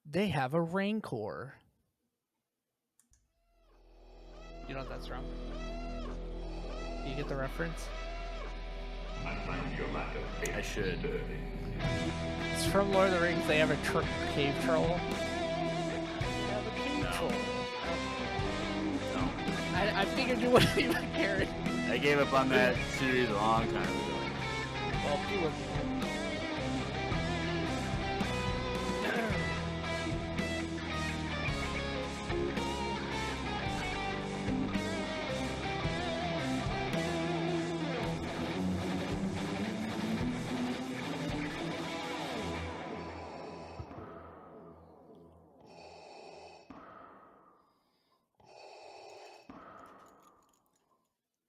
They have a Rancor. You know what that's from? Do you get the reference? I should. It's from Lord of the Rings. They have a cave troll. They have a cave troll. No. I figured you wouldn't even hear it. I gave up on that series a long time ago. Well, people.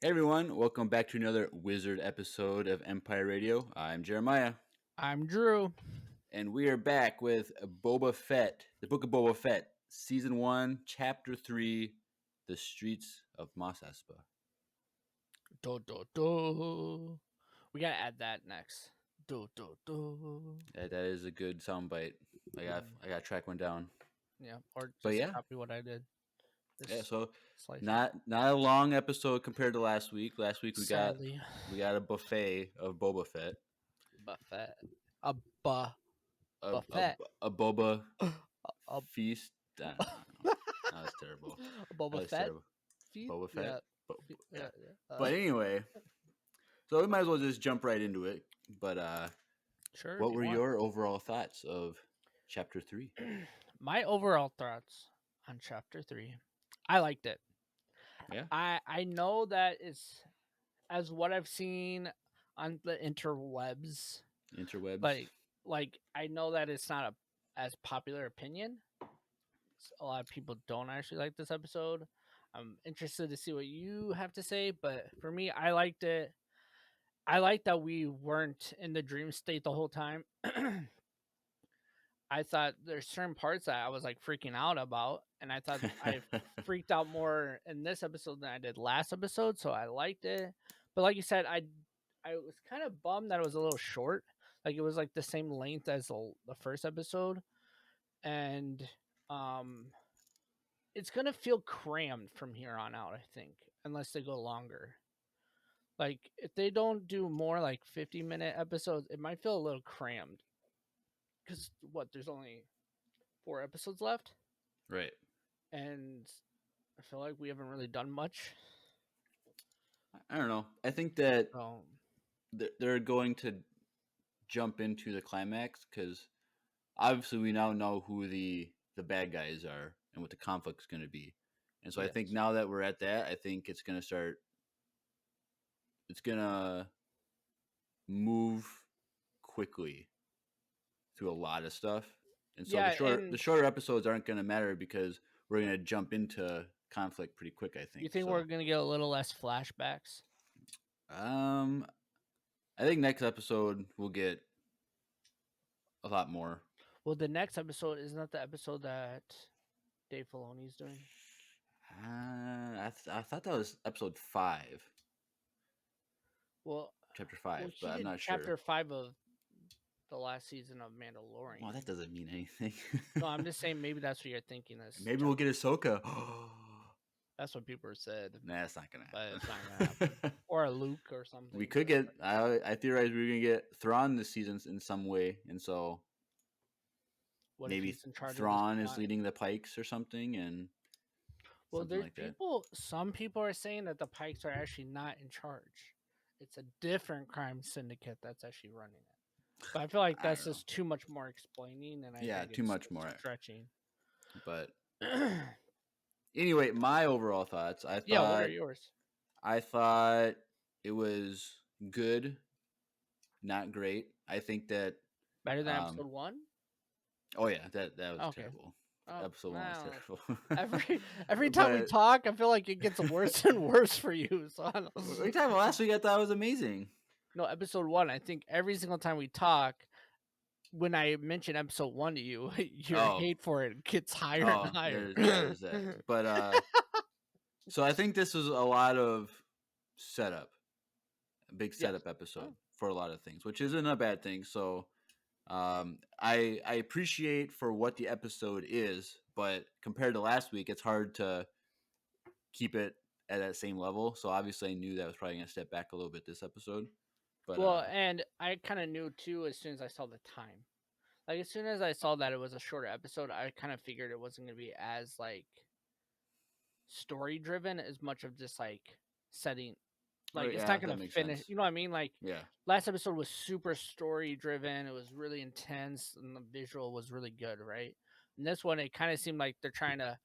Hey everyone, welcome back to another Wizard episode of Empire Radio. I'm Jeremiah, I'm Drew. and we are back with Boba Fett, the Book of Boba Fett, Season 1, Chapter 3, The Streets of Mos Espa. Do do do. We gotta add that next. Do do do. That is a good soundbite. I got to track one down. Yeah, or just But yeah. copy what I did. Yeah, so slice not a long episode compared to last week. Last week we Sadly. got a buffet of Boba Fett. Buffet. A Buffet. a Boba A feast. I don't know. That was terrible. Boba Fett. Boba Fett. Yeah. Yeah. But anyway, so we might as well just jump right into it. But sure. what were your overall thoughts of Chapter 3? My overall thoughts on Chapter 3. I liked it. Yeah. I know that it's as what I've seen on the interwebs. But like I know that it's not as popular opinion. A lot of people don't actually like this episode. I'm interested to see what you have to say, but for me, I liked it. I like that we weren't in the dream state the whole time. I thought there's certain parts that I was like freaking out about, and I thought I freaked out more in this episode than I did last episode, so I liked it. But like you said, I was kind of bummed that it was a little short. Like it was like the same length as the first episode, and it's gonna feel crammed from here on out. I think unless they go longer. Like if they don't do more like 50-minute episodes, it might feel a little crammed. Because there's only 4 episodes left, right? And I feel like we haven't really done much. I don't know. I think that they're going to jump into the climax because obviously we now know who the bad guys are and what the conflict's going to be, and so yes. I think now that we're at that, I think it's going to start. It's going to move quickly through a lot of stuff, and so the shorter episodes aren't going to matter because we're going to jump into conflict pretty quick. I think. You think we're going to get a little less flashbacks? I think next episode we'll get a lot more. Well, the next episode isn't that the episode that Dave Filoni's doing? I thought that was episode 5. Well, chapter 5, but I'm not sure. Chapter 5 of the last season of Mandalorian. Well, that doesn't mean anything. No, I'm just saying maybe that's what you're thinking. Maybe we'll get Ahsoka. That's what people said. Nah, it's not gonna happen. But it's not gonna happen. Or a Luke or something. We could get. I theorize we're gonna get Thrawn this season in some way, and so maybe Thrawn is leading the Pikes or something. And well, there's like people. Some people are saying that the Pikes are actually not in charge. It's a different crime syndicate that's actually running it. But I feel like that's just too much more explaining, and too much more stretching. But anyway, my overall thoughts. I thought. What are yours? I thought it was good, not great. I think that better than episode 1. Oh yeah, that was terrible. Episode 1 was terrible. Every time we talk, I feel like it gets worse and worse for you. So every time last week, I thought it was amazing. No, episode 1. I think every single time we talk, when I mention episode 1 to you, your hate for it gets higher and higher. There's that. But so I think this was a lot of setup, a big setup episode for a lot of things, which isn't a bad thing. So I appreciate for what the episode is, but compared to last week, it's hard to keep it at that same level. So obviously, I knew that I was probably going to step back a little bit this episode. But well, and I kind of knew too as soon as I saw the time. Like as soon as I saw that it was a shorter episode, I kind of figured it wasn't going to be as like story driven as much of just like setting. Like it's not going to finish. Sense. You know what I mean? Like yeah, last episode was super story driven. It was really intense, and the visual was really good, right? And this one, it kind of seemed like they're trying to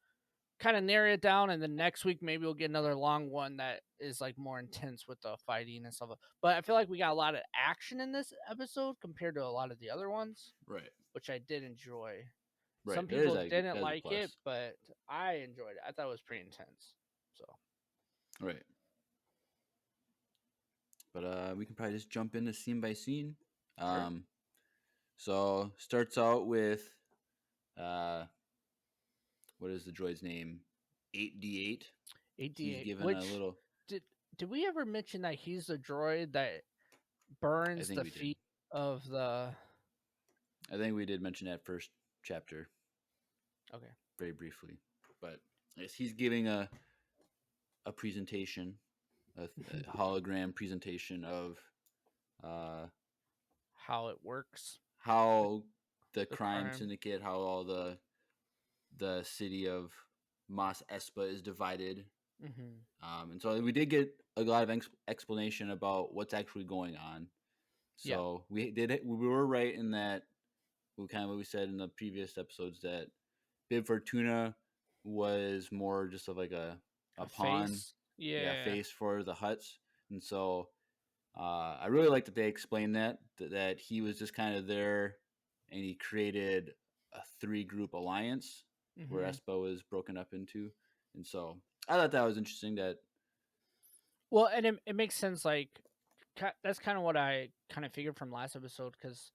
kind of narrow it down, and then next week maybe we'll get another long one that is like more intense with the fighting and stuff. But I feel like we got a lot of action in this episode compared to a lot of the other ones, right, which I did enjoy. right. Some people didn't like it, but I enjoyed it. I thought it was pretty intense. So right. But we can probably just jump into scene by scene. sure. So starts out with what is the droid's name? 8D8. 8D8. He's given Which a little. did we ever mention that he's the droid that burns the feet of the? I think we did mention that first chapter. Okay. Very briefly, but yes, he's giving a presentation, a hologram presentation of how it works, how the crime syndicate, how all the city of Mos Espa is divided. Mm-hmm. And so we did get a lot of explanation about what's actually going on. So we were right in that. Kind of what we said in the previous episodes, that Bib Fortuna was more just of like a pawn, face. Face for the Hutts. And so I really like that they explained that he was just kind of there, and he created a 3-group alliance where Espa was broken up into. And so I thought that was interesting. Well, and it makes sense. Like that's kind of what I kind of figured from last episode, because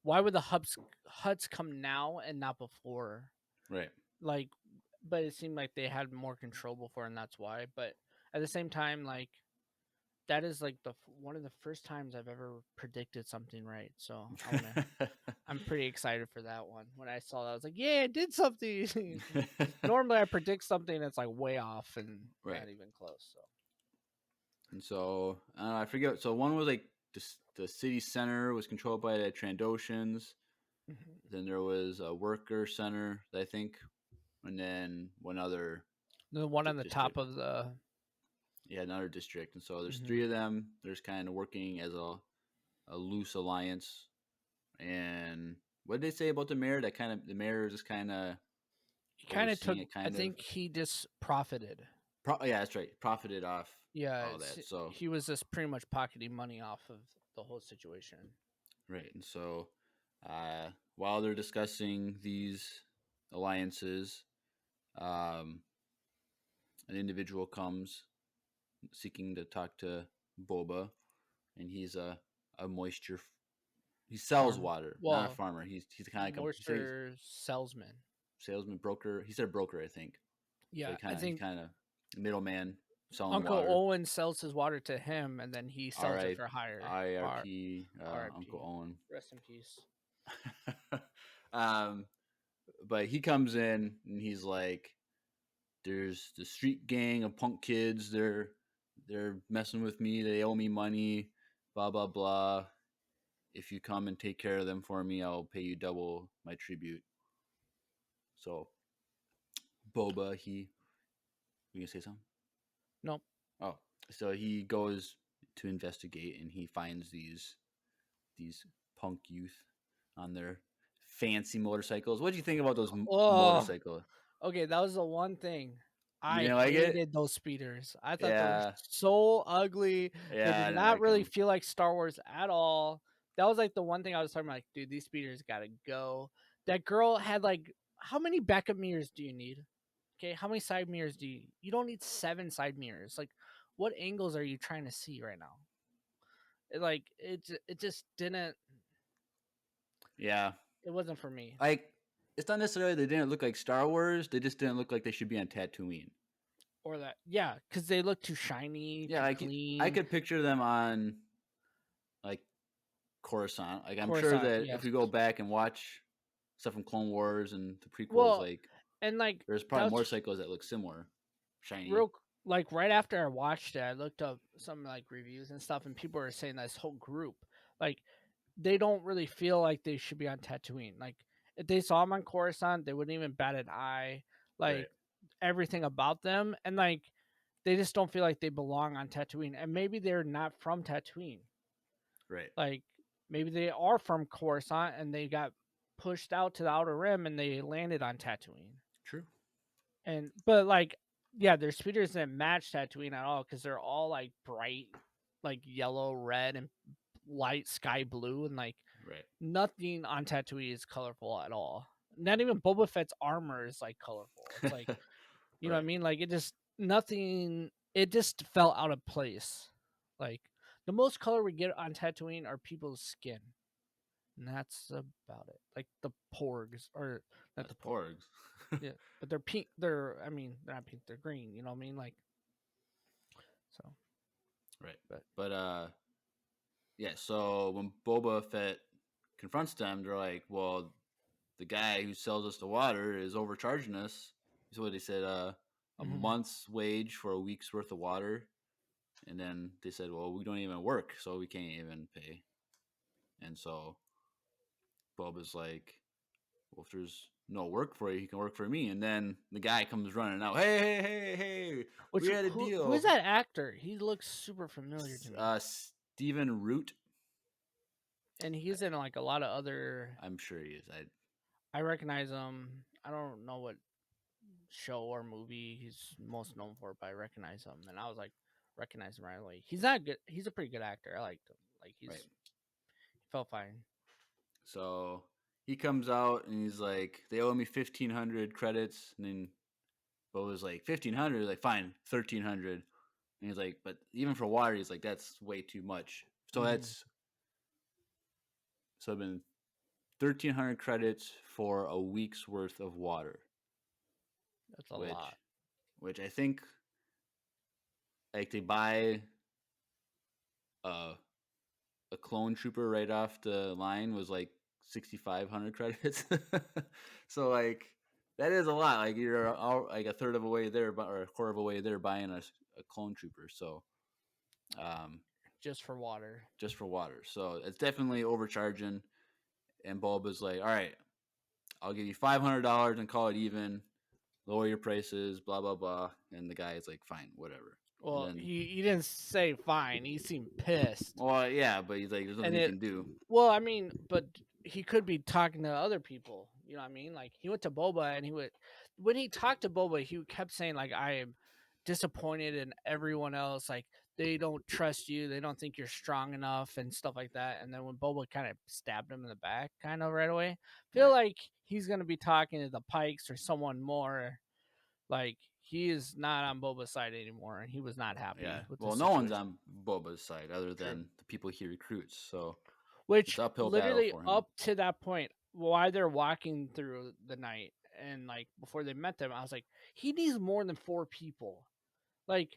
why would the Hutts come now and not before? Right. Like, but it seemed like they had more control before, and that's why. But at the same time, like that is like one of the first times I've ever predicted something right. So I'm pretty excited for that one. When I saw that, I was like, yeah, it did something. Normally I predict something that's like way off and not even close. So. And so I forget. So one was like the city center was controlled by the Trandoshans. Mm-hmm. Then there was a worker center, I think, and then one other. The one on the top of the. Yeah, another district. And so there's 3 of them. There's kind of working as a loose alliance. And what did they say about the mayor? The mayor just kind of. He kind of took. I think he just profited. Yeah, that's right. Profited off. Yeah, all that. So he was just pretty much pocketing money off of the whole situation. Right, and so while they're discussing these alliances, an individual comes seeking to talk to Boba, and he's a moisture. He sells water, not a farmer. He's kind of like moisture salesman, broker. He said broker, I think. Yeah, so he's kind of middleman selling Uncle water. Owen sells his water to him, and then he sells it for higher. IRP, Uncle Owen. Rest in peace. But he comes in and he's like, "There's the street gang of punk kids. They're messing with me. They owe me money. Blah blah blah. If you come and take care of them for me, I'll pay you double my tribute." So, Boba, you gonna say something? Nope. Oh, so he goes to investigate, and he finds these punk youth on their fancy motorcycles. What do you think about those motorcycles? Okay, that was the one thing. I hated those speeders. I thought they were so ugly. Yeah, they did not really feel like Star Wars at all. That was like the one thing I was talking about. Like, dude, these speeders gotta go. That girl had like, how many backup mirrors do you need? Okay, how many side mirrors do you? You don't need 7 side mirrors. Like, what angles are you trying to see right now? It just didn't. Yeah, it wasn't for me. Like, it's not necessarily they didn't look like Star Wars. They just didn't look like they should be on Tatooine. Or that, yeah, because they look too shiny, too clean. I could picture them on, like, Coruscant. Like I'm sure Coruscant, that if yes. we go back and watch stuff from Clone Wars and the prequels, Well, like and like there's that probably was motorcycles that look similar, shiny. like right after I watched it, I looked up some like reviews and stuff, and people were saying this whole group, like they don't really feel like they should be on Tatooine. Like if they saw them on Coruscant, they wouldn't even bat an eye. Right. Like everything about them, and like they just don't feel like they belong on Tatooine. And maybe they're not from Tatooine. Right. Like maybe they are from Coruscant and they got pushed out to the Outer Rim and they landed on Tatooine. True. And but like yeah, their speeders didn't match Tatooine at all because they're all like bright, like yellow, red, and light sky blue, and like Right. nothing on Tatooine is colorful at all. Not even Boba Fett's armor is like colorful. It's like you know what I Right. mean? Like it just nothing. It just felt out of place. Like the most color we get on Tatooine are people's skin, and that's about it. Like the porgs, or not That's the porgs. porgs. Yeah, but they're pink. They're I mean they're not pink. They're green. You know what I mean? Like so. Right. But yeah. So when Boba Fett confronts them, they're like, "Well, the guy who sells us the water is overcharging us." So what they said, a month's wage for a week's worth of water, and then they said, "Well, we don't even work, so we can't even pay." And so Boba's like, "Well, if there's no work for you, he can work for me." And then the guy comes running out, "Hey, Which we had a who is deal." that actor? He looks super familiar to me. Stephen Root. And he's in like a lot of other. I'm sure he is. I recognize him. I don't know what show or movie he's most known for, but I recognize him. And I was like, recognize him right away. He's not good. He's a pretty good actor. I liked him. Like he felt fine. So he comes out and he's like, "They owe me 1,500 credits." And then Boba's like, 1,500? Like, fine, 1,300. And he's like, "But even for water," he's like, "That's way too much." So it's been 1,300 credits for a week's worth of water. That's a lot. Which I think, like, they buy a clone trooper right off the line was like 6,500 credits. So like that is a lot. Like you're like a third of a way there, or a quarter of a way there buying a clone trooper. So just for water. Just for water. So it's definitely overcharging. And Bulba's like, "All right, I'll give you $500 and call it even. Lower your prices, blah blah blah." And the guy is like, "Fine, whatever." Well, And then, he didn't say fine. He seemed pissed. well, yeah, but he's like, "There's nothing And he it can do." well, I mean, but he could be talking to other people. You know what I mean? Like he went to Boba and he would when he talked to Boba, he kept saying like I am disappointed in everyone else. Like they don't trust you, they don't think you're strong enough and stuff like that. And then when Boba kind of stabbed him in the back, kind of right away, feel like he's gonna be talking to the Pikes or someone more. Like he is not on Boba's side anymore, and he was not happy with Well, the no one's situation. on Boba's side other True. than the people he recruits. So it's Which uphill battle literally for him. up to that point, while they're walking through the night and like before they met them, I was like, he needs more than 4 people. Like,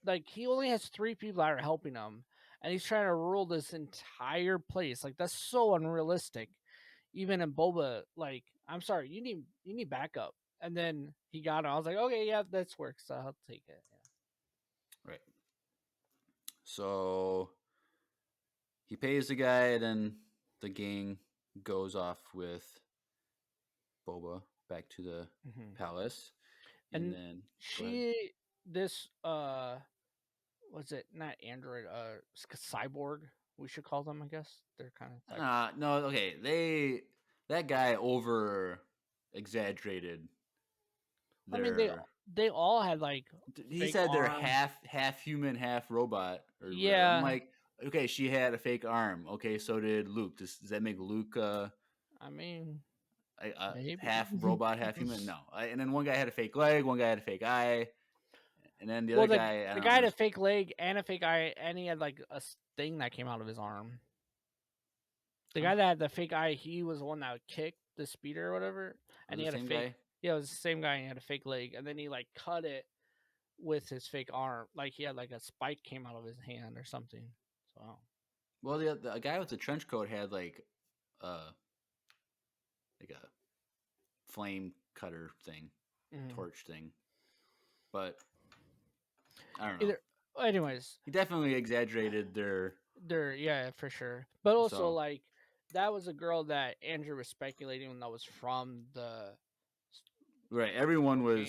like he only has 3 people that are helping him, and he's trying to rule this entire place. Like that's so unrealistic. Even in Boba, like, I'm sorry, you need backup. And then he got it. I was like, okay, yeah, this works. So I'll take it. Yeah. Right. So he pays the guy, then the gang goes off with Boba back to the palace. And then this was it not android cyborg, we should call them, I guess they're kind of no, okay, that guy over exaggerated I mean their. they all had like He fake said they're arms. half human, half robot, or whatever. I'm Yeah, like, okay, she had a fake arm. Okay, so did Luke. Does that make Luke I mean maybe. half robot, half human? No. And then one guy had a fake leg, one guy had a fake eye, and then the Well, other guy, I the don't guy had know. a fake leg and a fake eye, and he had like a thing that came out of his arm. The guy that had the fake eye, he was the one that kicked the speeder or whatever, and he had a fake. Guy? Yeah, it was the same guy. And he had a fake leg, and then he like cut it with his fake arm. Like he had like a spike came out of his hand or something. So Well, the guy with the trench coat had like a flame cutter thing, torch thing, but I don't know. Anyways, he definitely exaggerated their. Yeah, for sure. But also, So like, that was a girl that Andrew was speculating when that was from the right, everyone game.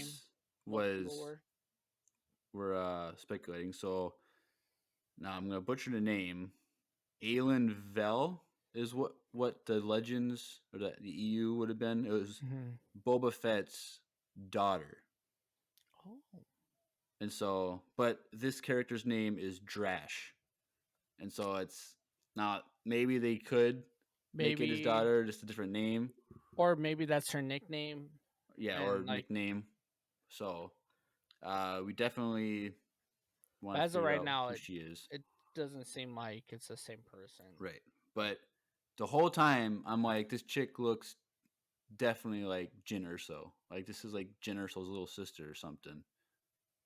Most people were speculating. So now I'm gonna butcher the name. Aelin Vel is what the legends or the EU would have been. It was Boba Fett's daughter. Oh. And so, but this character's name is Drash. And so it's not, maybe they could make it his daughter, just a different name. Or maybe that's her nickname. Yeah, or nickname. So we definitely want to figure out who she is. It doesn't seem like it's the same person. Right. But the whole time, I'm like, this chick looks definitely like Jyn Erso. Like, this is like Jyn Erso's little sister or something.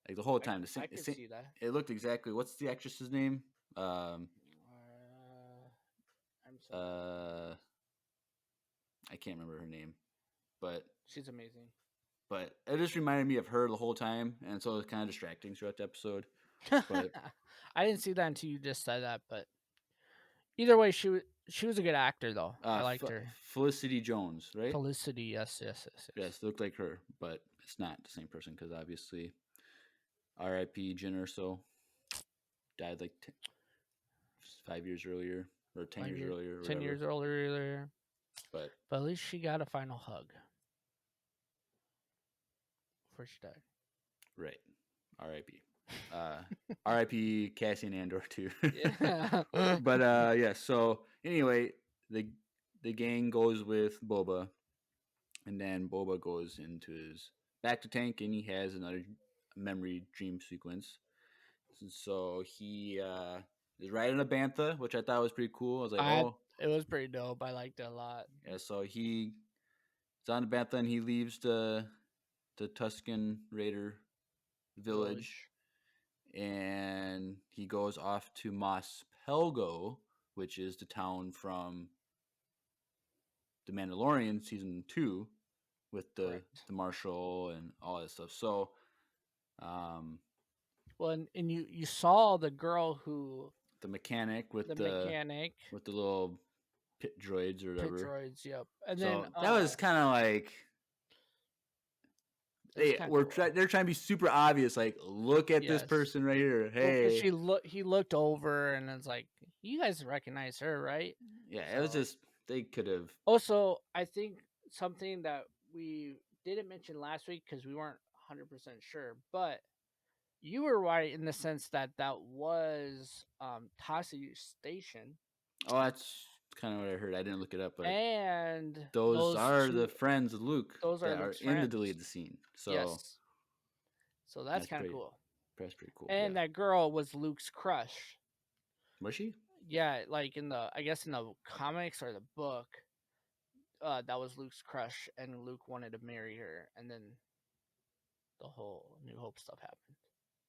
Like, the whole time. I can see that. It looked exactly, what's the actress's name? I'm sorry. I can't remember her name. But she's amazing. But it just reminded me of her the whole time, and so it was kind of distracting throughout the episode. But I didn't see that until you just said that. But either way, she was a good actor, though. I liked her. Felicity Jones, right? Felicity, yes. Yes, looked like her, but it's not the same person because obviously, R.I.P. Jyn Erso died like 5 years earlier or 10 years earlier. 10 years earlier. But at least she got a final hug before she died. Right. R.I.P. R.I.P. Cassian Andor too. Yeah. But yeah. So anyway, the gang goes with Boba, and then Boba goes into his back to tank, and he has another memory dream sequence. So he is riding a bantha, which I thought was pretty cool. I was like, it was pretty dope. I liked it a lot. Yeah. So he's on the bantha, and he leaves the Tusken Raider village. And he goes off to Mos Pelgo, which is the town from The Mandalorian season 2 with the Marshal and all that stuff. So, well, and you saw the girl who the mechanic with the little pit droids or whatever. Pit droids, yep. And so then that was kind of like they're trying to be super obvious, like, look at this person right here. Hey, he looked over and it's like, you guys recognize her, right? Yeah, so, it was just, they could have. Also, I think something that we didn't mention last week because we weren't 100% sure, but you were right in the sense that was Tassi's station. Oh, that's kind of what I heard. I didn't look it up, but and those are the friends of Luke that are in the deleted scene. So yes. So that's kind of cool. That's pretty cool. And that girl was Luke's crush. Was she? Yeah, like in the comics or the book, that was Luke's crush, and Luke wanted to marry her, and then the whole New Hope stuff happened.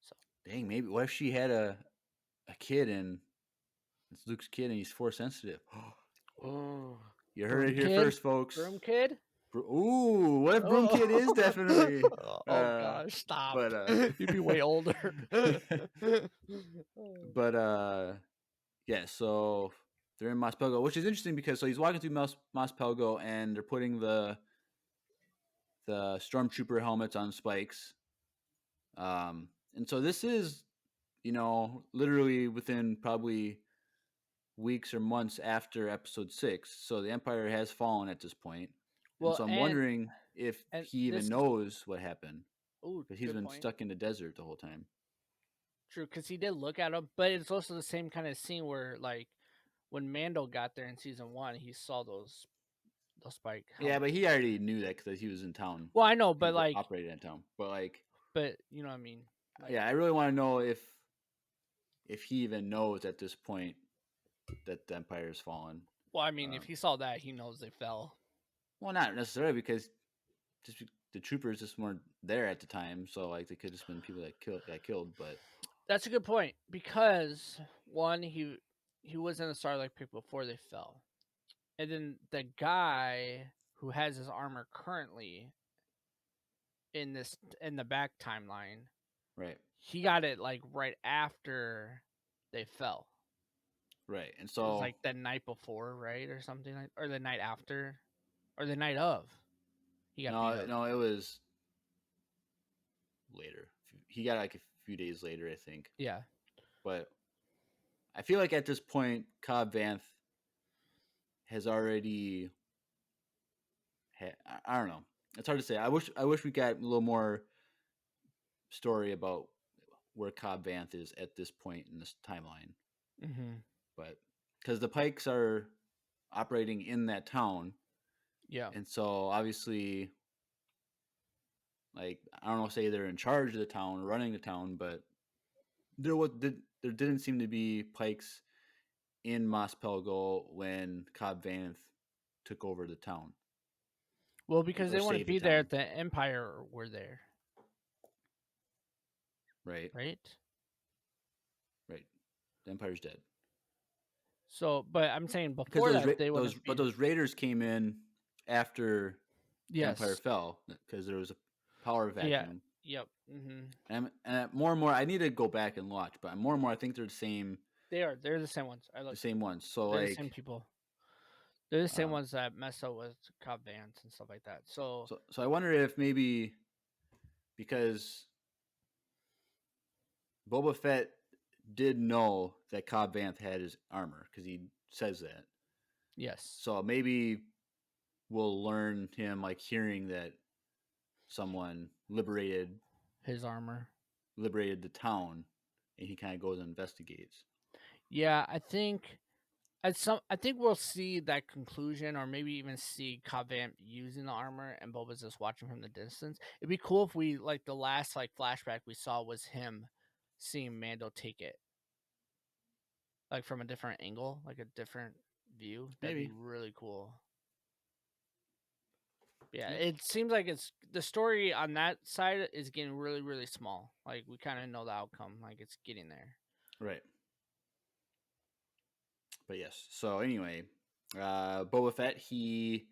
So dang, maybe what if she had a kid and it's Luke's kid and he's Force sensitive? Oh, you heard it here first, folks. Broom Kid. Ooh, what if Broom Kid is definitely? Gosh, stop! But you'd be way older. But yeah, so they're in Mos Pelgo, which is interesting because he's walking through Mos Pelgo and they're putting the stormtrooper helmets on spikes. And so this is, literally within probably weeks or months after episode 6. So the Empire has fallen at this point. Well, and so I'm wondering if he even knows what happened. Because he's been stuck in the desert the whole time. True, because he did look at him, but it's also the same kind of scene where, like, when Mando got there in season 1, he saw those spike helmets. Yeah, but he already knew that because he was in town. Well, I know, but like operated in town, but you know what I mean. Like, yeah, I really want to know if he even knows at this point that the Empire has fallen. Well, I mean, if he saw that, he knows they fell. Well, not necessarily, because just the troopers just weren't there at the time, so like they could have just been people that got killed. But that's a good point, because one, he he was in the Starlight Pit before they fell, and then the guy who has his armor currently in the back timeline, right, he got it like right after they fell. right, and It was so like the night before, right, or something like, or the night after, or the night of. He got beat up. no, it was later. He got like a few days later, I think. Yeah. But I feel like at this point, Cobb Vanth has already. I don't know. It's hard to say. I wish we got a little more story about where Cobb Vanth is at this point in this timeline. Mm-hmm. But because the Pikes are operating in that town, Yeah. and so obviously, like I don't know, say they're in charge of the town, running the town, but there didn't seem to be Pikes in Mos Pelgo when Cobb Vanth took over the town. Well, because Or they wouldn't saved the be there town. if the Empire were there. Right. Right? Right. The Empire's dead. So, but I'm saying Because before that, they wouldn't be. but those raiders came in after the Empire Yes. fell because there was a power vacuum. Yeah. Yep. Mm-hmm. And more and more, I need to go back and watch, but more and more, I think they're the same. They are. They're the same ones. The same ones. So They're the like same people. They're the same ones that mess up with Cobb Vanth and stuff like that. So I wonder if maybe because Boba Fett did know that Cobb Vanth had his armor because he says that. yes. So maybe we'll learn him like hearing that someone liberated his armor, liberated the town, and he kind of goes and investigates. Yeah, I think I think we'll see that conclusion, or maybe even see Cobb Vanth using the armor, and Boba's just watching from the distance. It'd be cool if we like the last like flashback we saw was him seeing Mando take it, like from a different angle, like a different view. That'd Maybe. be really cool. Yeah, Yep. it seems like it's the story on that side is getting really, really small. Like we kind of know the outcome. Like it's getting there. Right. But yes. So anyway, Boba Fett, he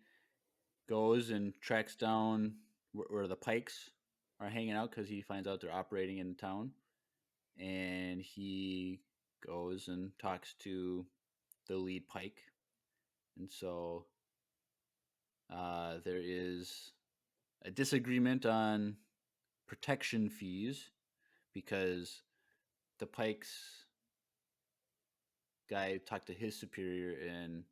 goes and tracks down where the Pikes are hanging out because he finds out they're operating in the town, and he goes and talks to the lead Pike, and so there is a disagreement on protection fees because the Pikes guy talked to his superior and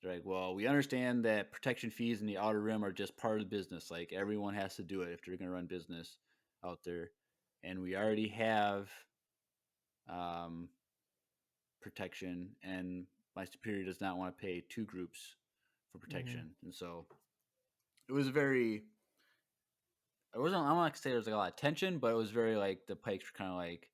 they're like, well, we understand that protection fees in the Outer Rim are just part of the business. Like everyone has to do it if they're going to run business out there. And we already have protection, and my superior does not want to pay two groups for protection. Mm-hmm. And so it was very, I don't want to say there was like a lot of tension, but it was very like the Pikes were kind of like,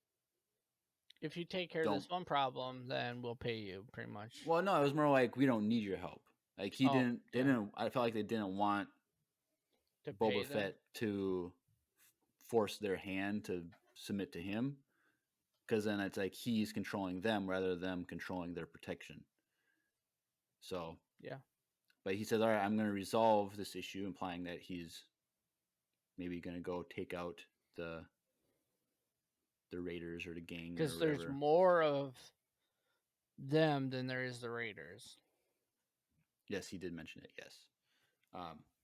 if you take care of this one problem, then we'll pay you pretty much. Well, no, it was more like we don't need your help. Like he didn't. They didn't. I felt like they didn't want Boba Fett to force their hand to submit to him, because then it's like he's controlling them rather than them controlling their protection. So yeah. But he says, "All right, I'm going to resolve this issue," implying that he's maybe going to go take out the raiders or the gang, because there's more of them than there is the raiders. Yes, he did mention it. Yes,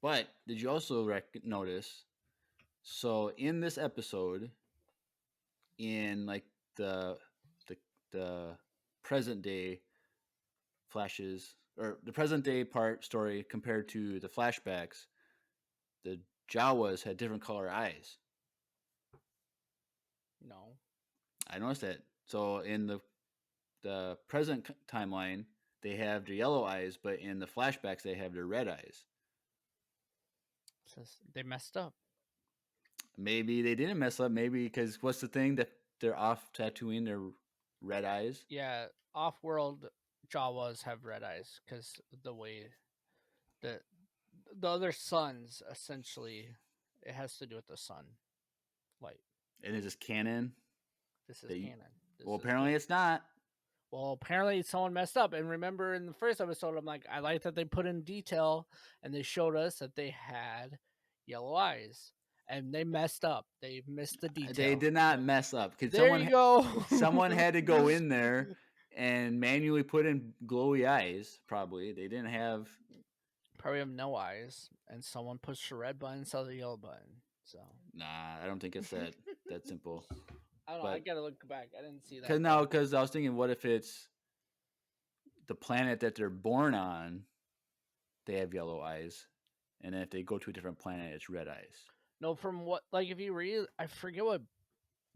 but did you also notice? So in this episode, in like the present day flashes or the present day part story compared to the flashbacks, the Jawas had different color eyes. No, I noticed that. So in the present timeline, they have their yellow eyes, but in the flashbacks, they have their red eyes. So they messed up. Maybe they didn't mess up. Maybe because what's the thing that they're off Tatooine? They're red eyes. Yeah, off-world Jawas have red eyes because the way the other suns essentially it has to do with the sun light. And is this canon? This is canon. Well, apparently it's not. Well, apparently someone messed up. And remember in the first episode, I'm like, I like that they put in detail and they showed us that they had yellow eyes. And they messed up. They missed the detail. They did not mess up. There you go. Someone had to go in there and manually put in glowy eyes. Probably they didn't have. Probably have no eyes, and someone pushed the red button instead of the yellow button. So Nah, I don't think it's that simple. I don't know. I gotta look back. I didn't see that. Because I was thinking, what if it's the planet that they're born on? They have yellow eyes, and then if they go to a different planet, it's red eyes. No, from what if you read, I forget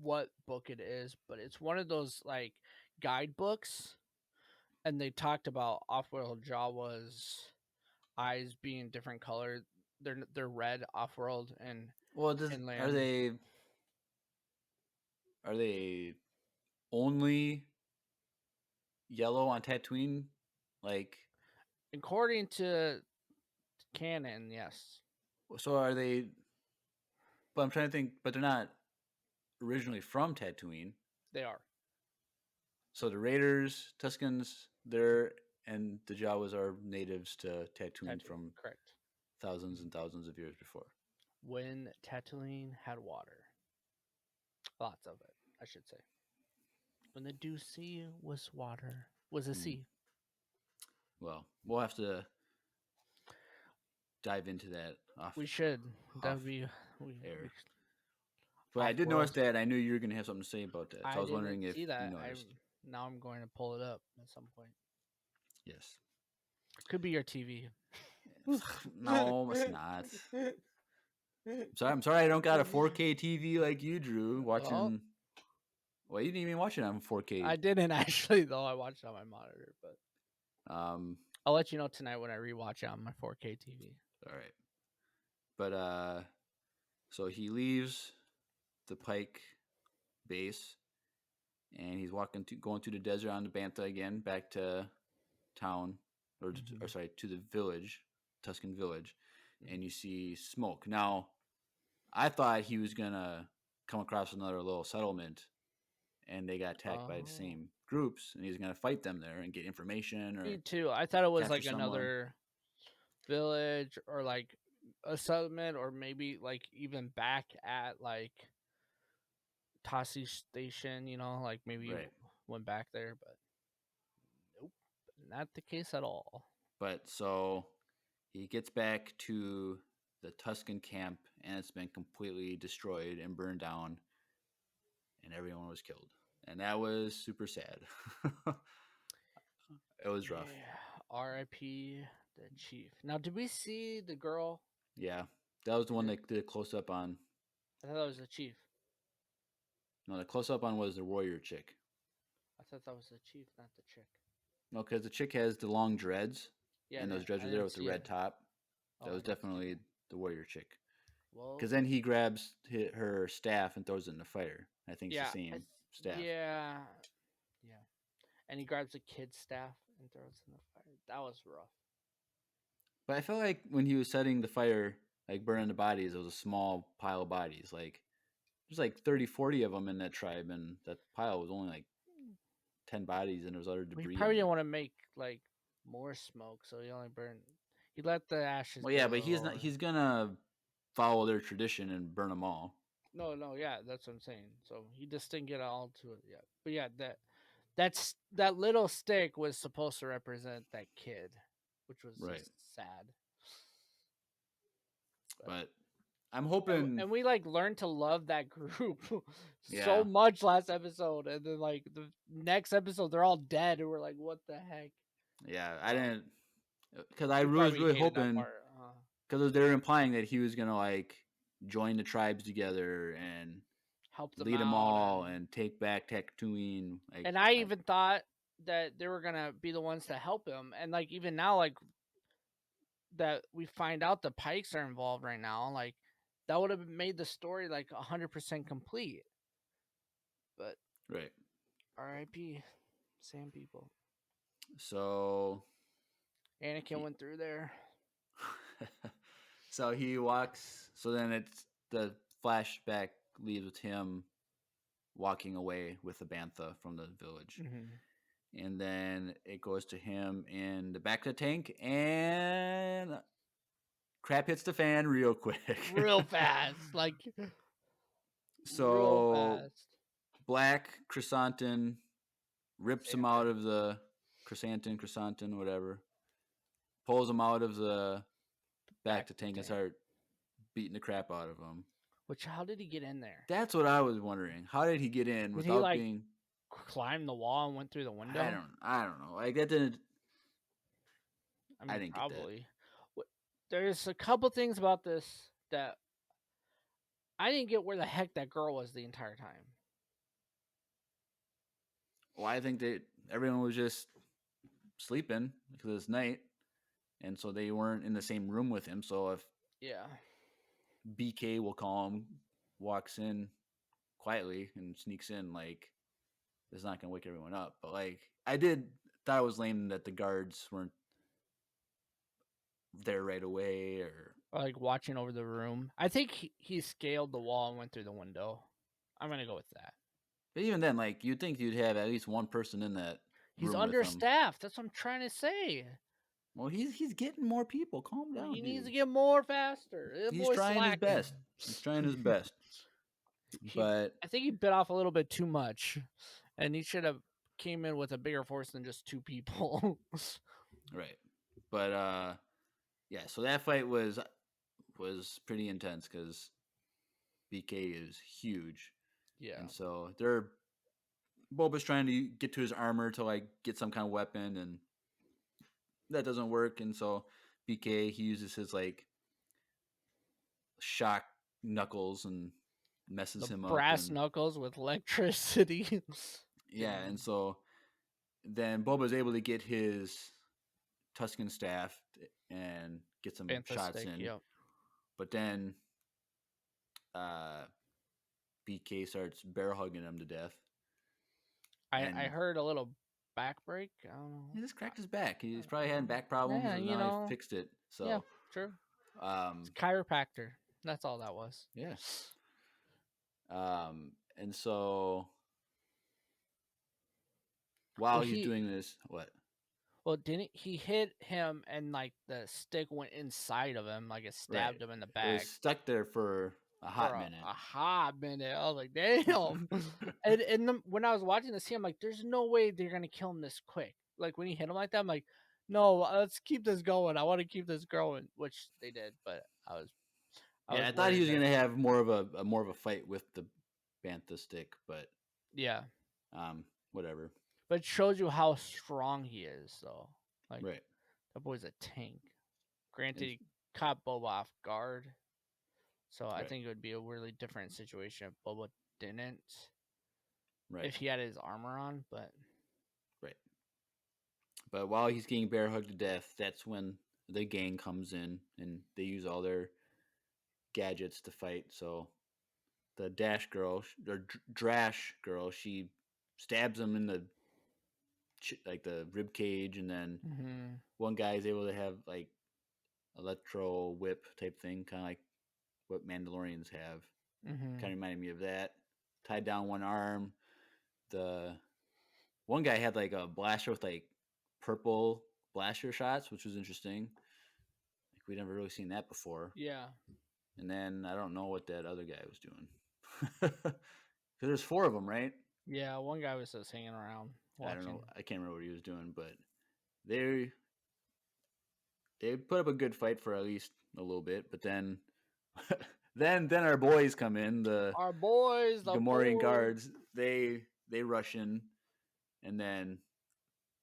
what book it is, but it's one of those like guidebooks, and they talked about off-world Jawas eyes being different color. They're red off-world and inland. Are they only yellow on Tatooine? Like, according to canon, yes. So are they? But I'm trying to think. But they're not originally from Tatooine. They are. So the Raiders, Tuskens, and the Jawas are natives to Tatooine from correct thousands and thousands of years before. When Tatooine had water, lots of it, I should say. When the Dew Sea was water, was a sea. Well, we'll have to dive into that. We should. That would be air. But I did notice that. I knew you were going to have something to say about that. So I was wondering if you noticed. Now I'm going to pull it up at some point. Yes. Could be your TV. No, it's not. I'm sorry I don't got a 4K TV like you, Drew. Watching. Well, you didn't even watch it on 4K. I didn't actually, though. I watched it on my monitor, but I'll let you know tonight when I rewatch it on my 4K TV. All right. But so he leaves the Pike base, and he's going through the desert on the Bantha again, back to town, or sorry, to the village, Tusken village, and you see smoke. Now, I thought he was gonna come across another little settlement, and they got attacked by the same groups, and he's gonna fight them there and get information. Me too. I thought it was like another village or like a settlement, or maybe like even back at like Tassi Station, like maybe you went back there, but nope, not the case at all. But so he gets back to the Tusken camp, and it's been completely destroyed and burned down, and everyone was killed. And that was super sad. It was rough. Yeah. R.I.P. the chief. Now, did we see the girl? Yeah, that was the one that did a close-up on. I thought that was the chief. No, the close-up on was the warrior chick. I thought that was the chief, not the chick. No, because the chick has the long dreads, and those dreads are there with the red top. That was definitely the warrior chick. Because then he grabs her staff and throws it in the fire. I think it's the same staff. Yeah. And he grabs a kid's staff and throws it in the fire. That was rough. But I felt like when he was setting the fire, like burning the bodies, it was a small pile of bodies. Like, there's like 30, 40 of them in that tribe, and that pile was only like 10 bodies, and there was other debris. He probably didn't want to make like more smoke, so he only burned. He let the ashes. Well, yeah, but he's not. He's gonna follow their tradition and burn them all. No, yeah, that's what I'm saying. So he just didn't get all to it yet. But yeah, that little stick was supposed to represent that kid, which was just sad. But I'm hoping, and we like learned to love that group so much last episode, and then like the next episode they're all dead, and we're like, what the heck? Yeah, I didn't, because I was really hoping, because they were implying that he was gonna like join the tribes together and help them lead them all and take back Tatooine. Like, and I even thought that they were gonna be the ones to help him, and like even now, like that we find out the Pikes are involved right now, like that would have made the story like 100% complete. But R.I.P. Sand people. So Anakin went through there. So he walks. So then it's the flashback leaves with him walking away with the Bantha from the village, And then it goes to him in the back of the tank, and crap hits the fan real quick. Real fast. Like, real so fast. Black Chrysanthemum rips him out of the Chrysanthemum, whatever. Pulls him out of the back of the tank and start beating the crap out of him. Which, how did he get in there? That's what I was wondering. How did he get in without being... climb the wall and went through the window? I don't know. Like, that didn't... I didn't probably. get that. There's a couple things about this that I didn't get where the heck that girl was the entire time. Well, I think that everyone was just sleeping because it's night, and so they weren't in the same room with him. So if BK, will call him, walks in quietly and sneaks in, like, it's not gonna wake everyone up. But like, I thought it was lame that the guards weren't there right away, or like watching over the room. I think he scaled the wall and went through the window. I'm gonna go with that. But even then, like, you'd think you'd have at least one person in that. He's understaffed. That's what I'm trying to say. Well, he's getting more people. Calm down. He needs to get more faster. He's trying his best. He's trying his best. But I think he bit off a little bit too much, and he should have came in with a bigger force than just 2 people. Right. But yeah. So that fight was pretty intense because BK is huge. Yeah. And so Boba's trying to get to his armor to like get some kind of weapon, and that doesn't work. And so BK, he uses his like shock knuckles and messes him up. Brass knuckles with electricity. Yeah, and so then Boba's able to get his Tuscan staff and get some shots in. Yep. But then BK starts bear hugging him to death. I heard a little back break. I don't know. He just cracked his back. He's probably had back problems, and now he fixed it. So yeah, true. It's chiropractor. That's all that was. Yeah. And so while he's doing this, what? Well, didn't he hit him and like the stick went inside of him, like it stabbed him in the back. It was stuck there for a hot minute. A hot minute. I was like, damn. and when I was watching the scene, I'm like, there's no way they're gonna kill him this quick. Like when he hit him like that, I'm like, no, let's keep this going. I want to keep this going, which they did, but I thought he was gonna have more of a fight with the bantha stick, but yeah, whatever. But it shows you how strong he is, though. Like, right. That boy's a tank. Granted, he caught Boba off guard, so I think it would be a really different situation if Boba didn't. Right. If he had his armor on, but right. But while he's getting bear hugged to death, that's when the gang comes in and they use all their gadgets to fight. So the Drash girl, she stabs him in the rib cage, and then one guy is able to have like electro whip type thing, kind of like what Mandalorians have. Kind of reminded me of that. Tied down one arm. The one guy had like a blaster with like purple blaster shots, which was interesting. Like we'd never really seen that before. Yeah. And then I don't know what that other guy was doing. Because there's 4 of them, right? Yeah, one guy was just hanging around watching. I don't know. I can't remember what he was doing, but they put up a good fight for at least a little bit. But then then our boys come in. The Gamorrean guards. They rush in, and then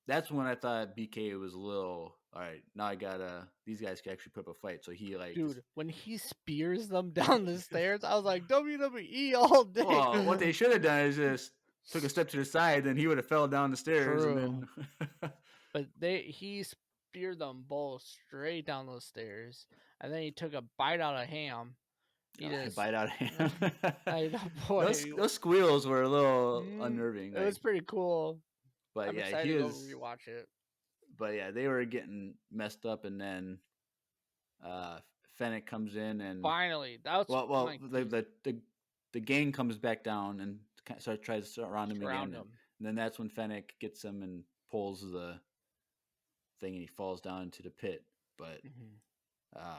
that's when I thought BK was a little, all right, now I gotta, these guys can actually put up a fight. So he like, dude, when he spears them down the stairs, I was like, WWE all day. Well, what they should have done is just took a step to the side, then he would have fell down the stairs. True. And then but he speared them both straight down those stairs, and then he took a bite out of ham. Bite out of ham. Boy, those squeals were a little unnerving. It was pretty cool. But I'm yeah, he was. To rewatch it. But yeah, they were getting messed up, and then Fennec comes in, and finally, that was the gang comes back down and tries to surround him again. And then that's when Fennec gets him and pulls the thing and he falls down into the pit. But I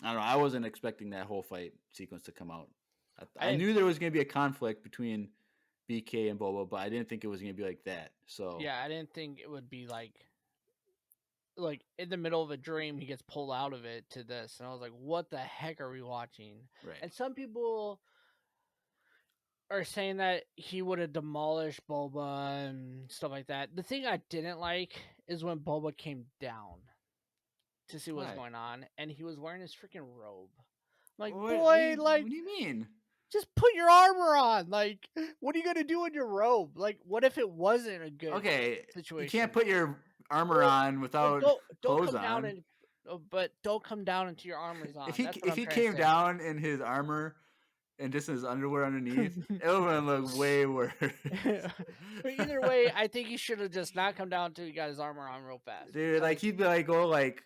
don't know. I wasn't expecting that whole fight sequence to come out. I knew there was going to be a conflict between BK and Boba, but I didn't think it was going to be like that. So yeah, I didn't think it would be like in the middle of a dream he gets pulled out of it to this, and I was like, what the heck are we watching? Right. And some people are saying that he would have demolished Boba and stuff like that. The thing I didn't like is when Boba came down to see what's going on, and he was wearing his freaking robe. Like, what do you mean? Just put your armor on. Like, what are you gonna do in your robe? Like, what if it wasn't a good situation? You can't put your armor on without don't clothes come on. Down and, but don't come down until your armor's on. If he came down in his armor and just his underwear underneath, it would look way worse. But either way, I think he should have just not come down until he got his armor on real fast. Dude, like he'd be like go like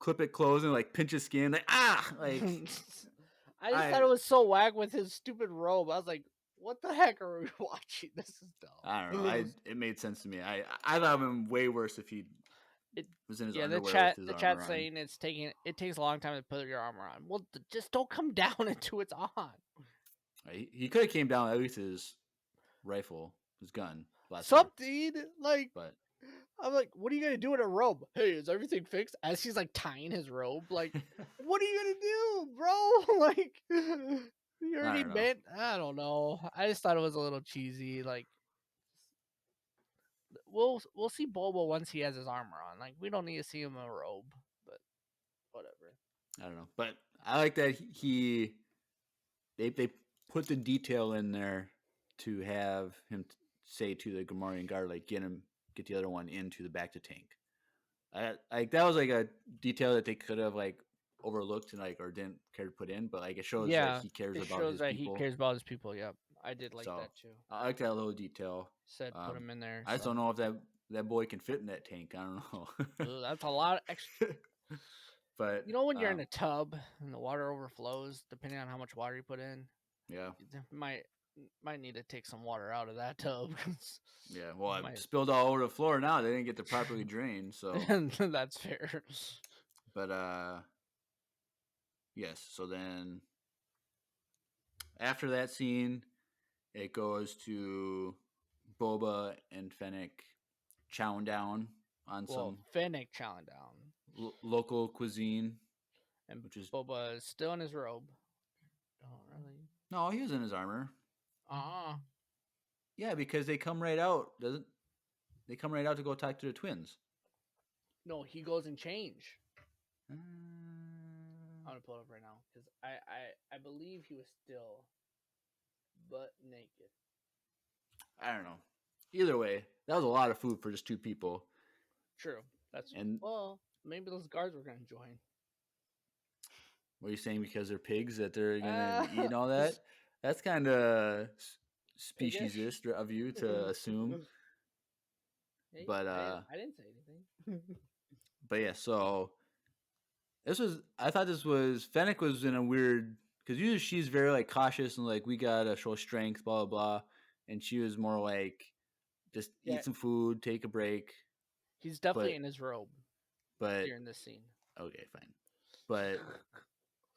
clip it closed and like pinch his skin, like like. I just thought it was so whack with his stupid robe. I was like, what the heck are we watching? This is dumb. I don't know. It made sense to me. I thought it would been way worse if he was in his underwear. The chat saying it takes a long time to put your armor on. Well, just don't come down until it's on. He could have came down at least his rifle, his gun. Something like. But I'm like, what are you gonna do with a robe? Hey, is everything fixed? As he's like tying his robe, like, what are you gonna do, bro? Like, you already meant. I don't know. I just thought it was a little cheesy. Like, we'll see Boba once he has his armor on. Like, we don't need to see him in a robe, but whatever. I don't know, but I like that they put the detail in there to have him say to the Gamorrean guard, like, get the other one into the back to tank. Like that was like a detail that they could have like overlooked and like or didn't care to put in, but like it shows that he cares about his people. He cares about his people. Yep, I did like that too. I like that little detail. Said put him in there. I just don't know if that boy can fit in that tank. I don't know. Ooh, that's a lot of extra. But you know when you're in a tub and the water overflows, depending on how much water you put in. Yeah, you might need to take some water out of that tub. Yeah, well, I spilled all over the floor now. They didn't get to properly drain, so that's fair. But yes. So then after that scene, it goes to Boba and Fennec chowing down on some Fennec chowing down local cuisine, and which is Boba is still in his robe. Oh, really? No, he was in his armor. Yeah, because they come right out, doesn't? They come right out to go talk to the twins. No, he goes and change. I'm gonna pull it up right now because I believe he was still butt naked. I don't know. Either way, that was a lot of food for just two people. True. Well, maybe those guards were gonna join. What are you saying? Because they're pigs that they're gonna eat and all that? That's kind of speciesist of you to assume. Hey, but I didn't say anything. But yeah, so I thought this was Fennec was in a weird because usually she's very like cautious and like we gotta show strength, blah blah blah, and she was more like just eat some food, take a break. He's definitely in his robe. But here in this scene. Okay, fine. But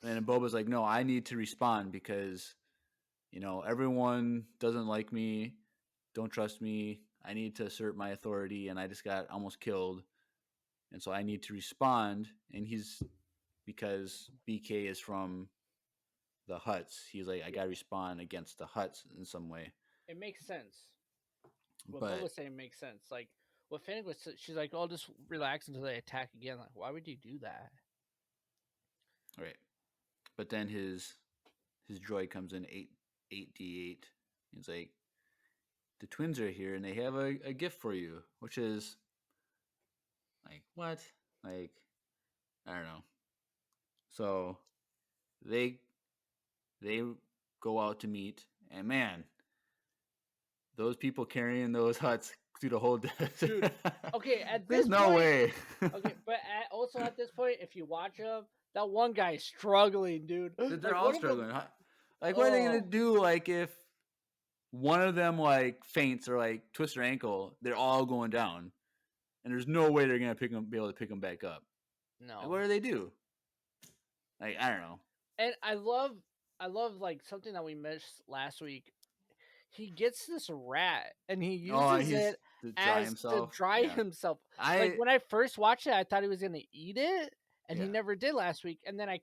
and Boba's like, no, I need to respond because everyone doesn't like me, don't trust me. I need to assert my authority, and I just got almost killed. And so I need to respond. And because BK is from the Hutts, he's like, I got to respond against the Hutts in some way. It makes sense. What Boba was saying makes sense. Like, what Fennec was, she's like, oh, just relax until they attack again. Like, why would you do that? All right. But then his droid comes in 8D8. He's like, the twins are here and they have a gift for you, which is like, what? Like, I don't know. So they go out to meet, and man, those people carrying those Hutts through the whole desert. Dude, okay, at this There's no way. Okay, but also at this point, if you watch them, that one guy is struggling, dude. They're all struggling. Like, what are they gonna do? Like, if one of them like faints or like twists their ankle, they're all going down, and there's no way they're gonna be able to pick them back up. No. Like, what do they do? Like, I don't know. And I love like something that we missed last week. He gets this rat and he uses it to dry as himself. to dry himself. Like I when I first watched it, I thought he was gonna eat it, and he yeah. never did last week. And then I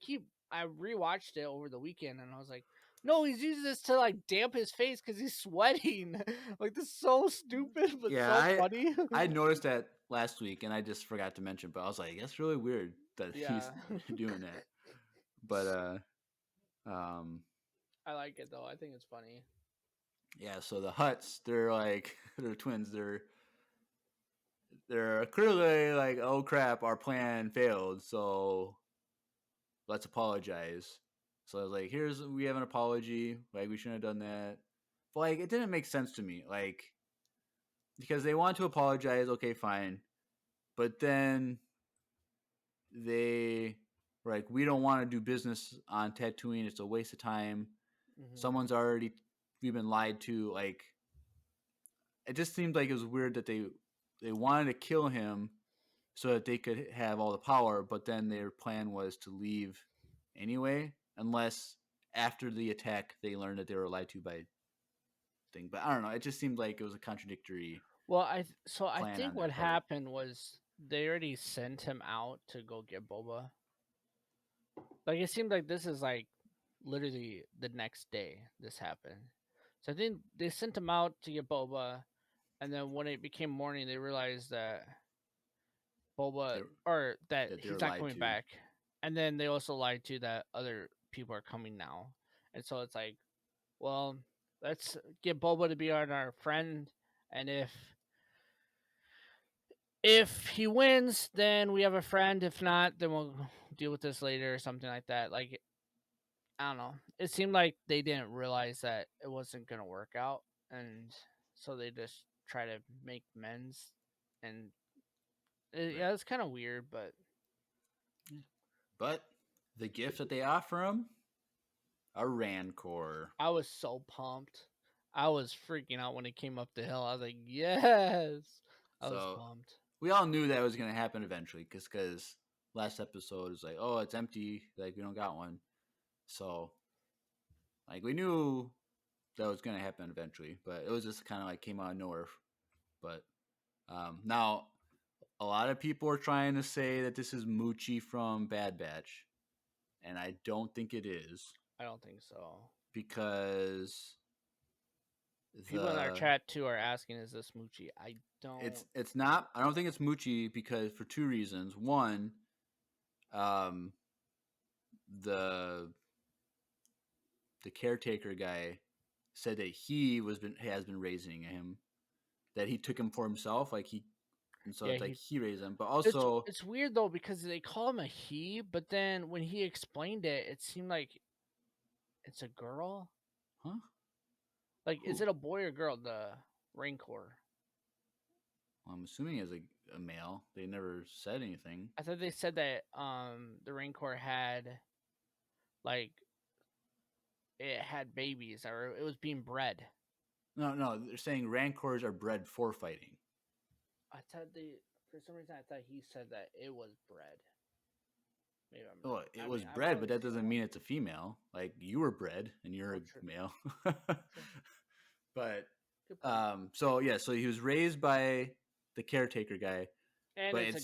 rewatched it over the weekend, and I was like, no, he's using this to like damp his face because he's sweating. Like this is so stupid, but so funny. I noticed that last week, and I just forgot to mention. But I was like, that's really weird that he's doing that. But I like it though. I think it's funny. Yeah, so the Hutts, they're like they're twins. They're clearly like, oh crap, our plan failed, so let's apologize. So I was like, we have an apology. Like, we shouldn't have done that. But like, it didn't make sense to me. Like, because they want to apologize, okay, fine. But then they were like, we don't want to do business on Tatooine. It's a waste of time. Mm-hmm. We've been lied to. Like, it just seemed like it was weird that they wanted to kill him so that they could have all the power, but then their plan was to leave anyway, unless after the attack they learned that they were lied to by thing. But I don't know. It just seemed like it was a contradictory. Well, I think what happened was they already sent him out to go get Boba. Like it seemed like this is like literally the next day this happened. So I think they sent him out to get Boba, and then when it became morning, they realized that that he's not coming back, and then they also lied to that other people are coming now, and so it's like, well, let's get Boba to be our friend, and if he wins, then we have a friend. If not, then we'll deal with this later or something like that. Like, I don't know. It seemed like they didn't realize that it wasn't going to work out. And so they just try to make amends. And yeah, it's kind of weird, but. But the gift that they offer him, a Rancor. I was so pumped. I was freaking out when it came up the hill. I was like, yes. I was pumped. We all knew that was going to happen eventually because last episode was like, oh, it's empty. Like, we don't got one. So, like, we knew that was going to happen eventually, but it was just kind of like came out of nowhere. But now, a lot of people are trying to say that this is Moochie from Bad Batch, and I don't think it is. I don't think so. Because people in our chat too are asking, "Is this Moochie?" I don't. It's not. I don't think it's Moochie because for two reasons. One, the caretaker guy said that has been raising him, that he took him for himself, it's like he raised him. But also, it's weird though because they call him a he, but then when he explained it, it seemed like it's a girl. Huh? Like, is it a boy or girl? The Rancor. Well, I'm assuming as a male. They never said anything. I thought they said that the Rancor had like it had babies or it was being bred. No, they're saying Rancors are bred for fighting. I thought for some reason I thought he said that it was bred. Maybe I'm wrong. It was bred, but that doesn't mean it's a female. Like, you were bred and you're a male. But so he was raised by the caretaker guy. And but if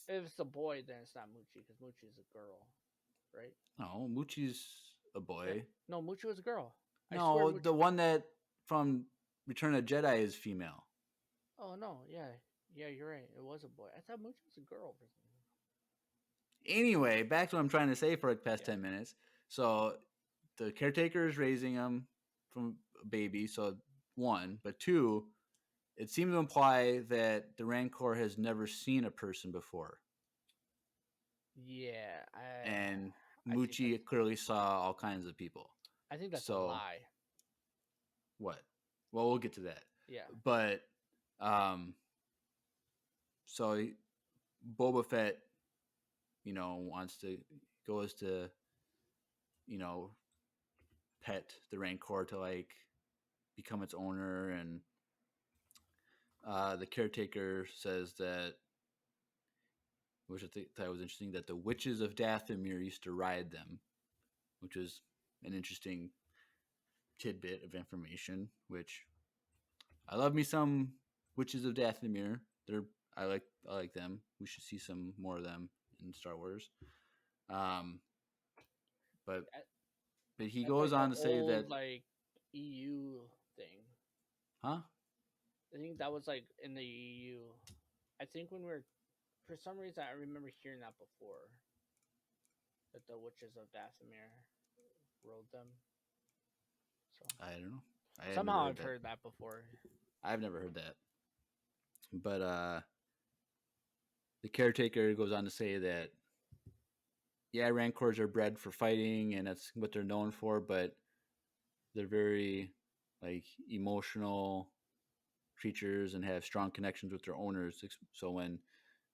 it's a boy, then it's not Moochie because Moochie's a girl, right? No, Moochie's a boy. Yeah. No, Moochie was a girl. No, the one that from Return of the Jedi is female. Oh no, yeah, you're right. It was a boy. I thought Moochie was a girl. Anyway, back to what I'm trying to say for like the past 10 minutes. So the caretaker is raising him from a baby. So one, but two, it seemed to imply that the Rancor has never seen a person before. Yeah. And Moochie clearly saw all kinds of people. I think that's a lie. What? Well, we'll get to that. Yeah. But, so Boba Fett, goes to, pet the Rancor to like become its owner, and the caretaker says that, which I thought was interesting, that the witches of Dathomir used to ride them, which was an interesting tidbit of information. Which I love me some witches of Dathomir. I like them. We should see some more of them in Star Wars. But he goes on to say that like EU thing. Huh? I think that was like in the EU. I think when for some reason I remember hearing that before. That the witches of Dathomir rode them. So I don't know. Somehow I've heard that before. I've never heard that. But the caretaker goes on to say that, yeah, Rancors are bred for fighting, and that's what they're known for, but they're very like emotional creatures and have strong connections with their owners. So when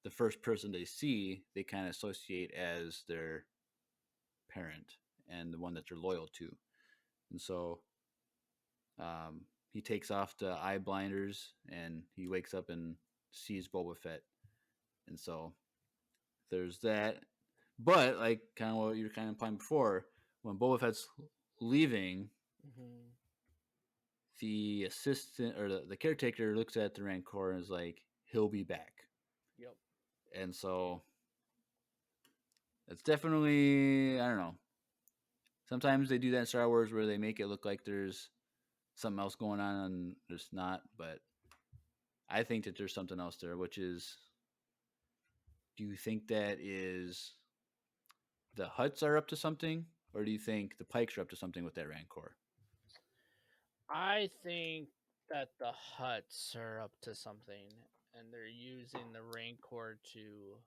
the first person they see, they kind of associate as their parent and the one that they're loyal to. And so he takes off the eye blinders and he wakes up and sees Boba Fett. And so there's that. But like kind of what you were kind of implying before, when Boba Fett's leaving, the assistant or the caretaker looks at the Rancor and is like, he'll be back. Yep. And so it's definitely, I don't know. Sometimes they do that in Star Wars where they make it look like there's something else going on and there's not. But I think that there's something else there, which is, do you think that is the Hutts are up to something? Or do you think the Pikes are up to something with that Rancor? I think that the Hutts are up to something, and they're using the Rancor to.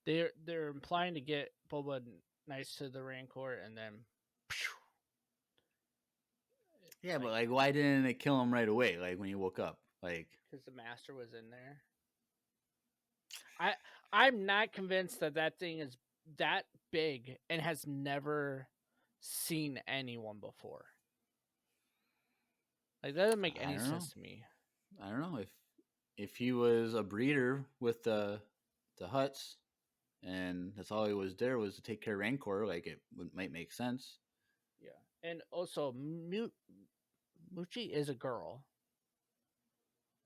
They're implying to get Boba nice to the Rancor, and then. Yeah, but like, why didn't they kill him right away? Like when he woke up, like because the Master was in there. I'm not convinced that thing is that big and has never seen anyone before. Like that doesn't make any sense to me. I don't know if he was a breeder with the Hutts, and that's all he was there was to take care of Rancor. Like it might make sense. Yeah, and also Muchi is a girl.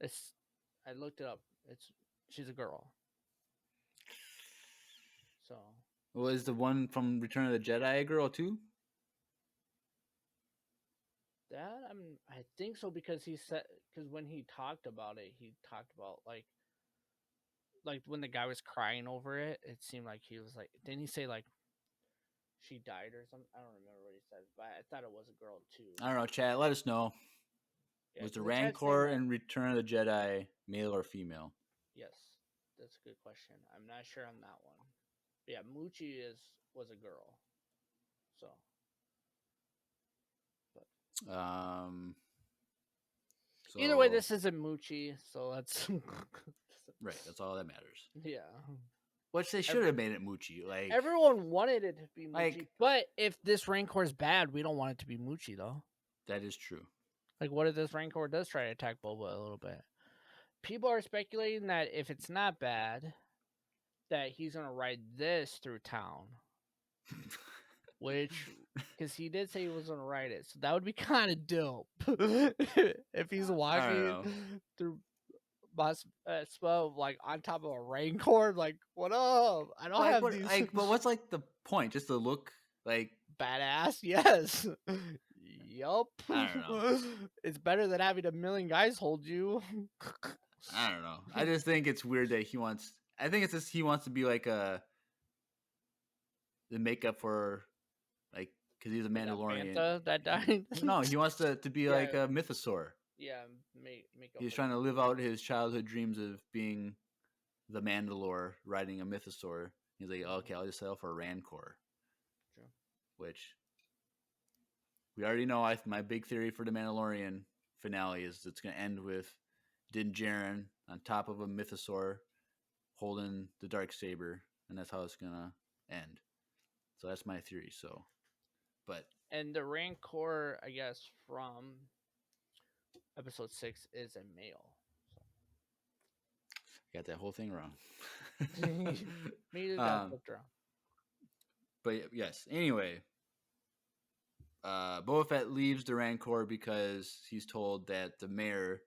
I looked it up. She's a girl. So was the one from Return of the Jedi a girl too? That I think so because he said when he talked about it, he talked about like when the guy was crying over it. It seemed like he was like, didn't he say like she died or something? I don't remember what he said, but I thought it was a girl too. I don't know, chat. Let us know. Yeah, was the Rancor in Return of the Jedi male or female? Yes, that's a good question. I'm not sure on that one. But yeah, Muchi was a girl. So. Either way, this isn't Muchi, so that's right. That's all that matters. Yeah. Which they should have made it Muchi. Like everyone wanted it to be Muchi, but if this Rancor is bad, we don't want it to be Muchi, though. That is true. Like, what if this Rancor does try to attack Boba a little bit? People are speculating that if it's not bad, that he's gonna ride this through town. Which, because he did say he was gonna ride it, so that would be kind of dope if he's walking through Spo like on top of a Rancor. Like, what up? I don't have these. Like, but what's like the point? Just to look like badass? Yes. Yup. I don't know. It's better than having 1 million guys hold you. I don't know. I just think it's weird that he wants. I think it's just he wants to be like the makeup for. Like, because he's a Mandalorian. Bantha that died? No, he wants to be like a mythosaur. Yeah, he's trying to live out his childhood dreams of being the Mandalore riding a mythosaur. He's like, okay, I'll just settle for a Rancor. True. Which we already know. My big theory for the Mandalorian finale is it's going to end with Din Djarin on top of a mythosaur holding the Darksaber, and that's how it's going to end. So that's my theory. So, and the Rancor, I guess, from episode 6 is a male. Got that whole thing wrong. Maybe got flipped around. But yes, anyway, Boba Fett leaves the Rancor because he's told that the mayor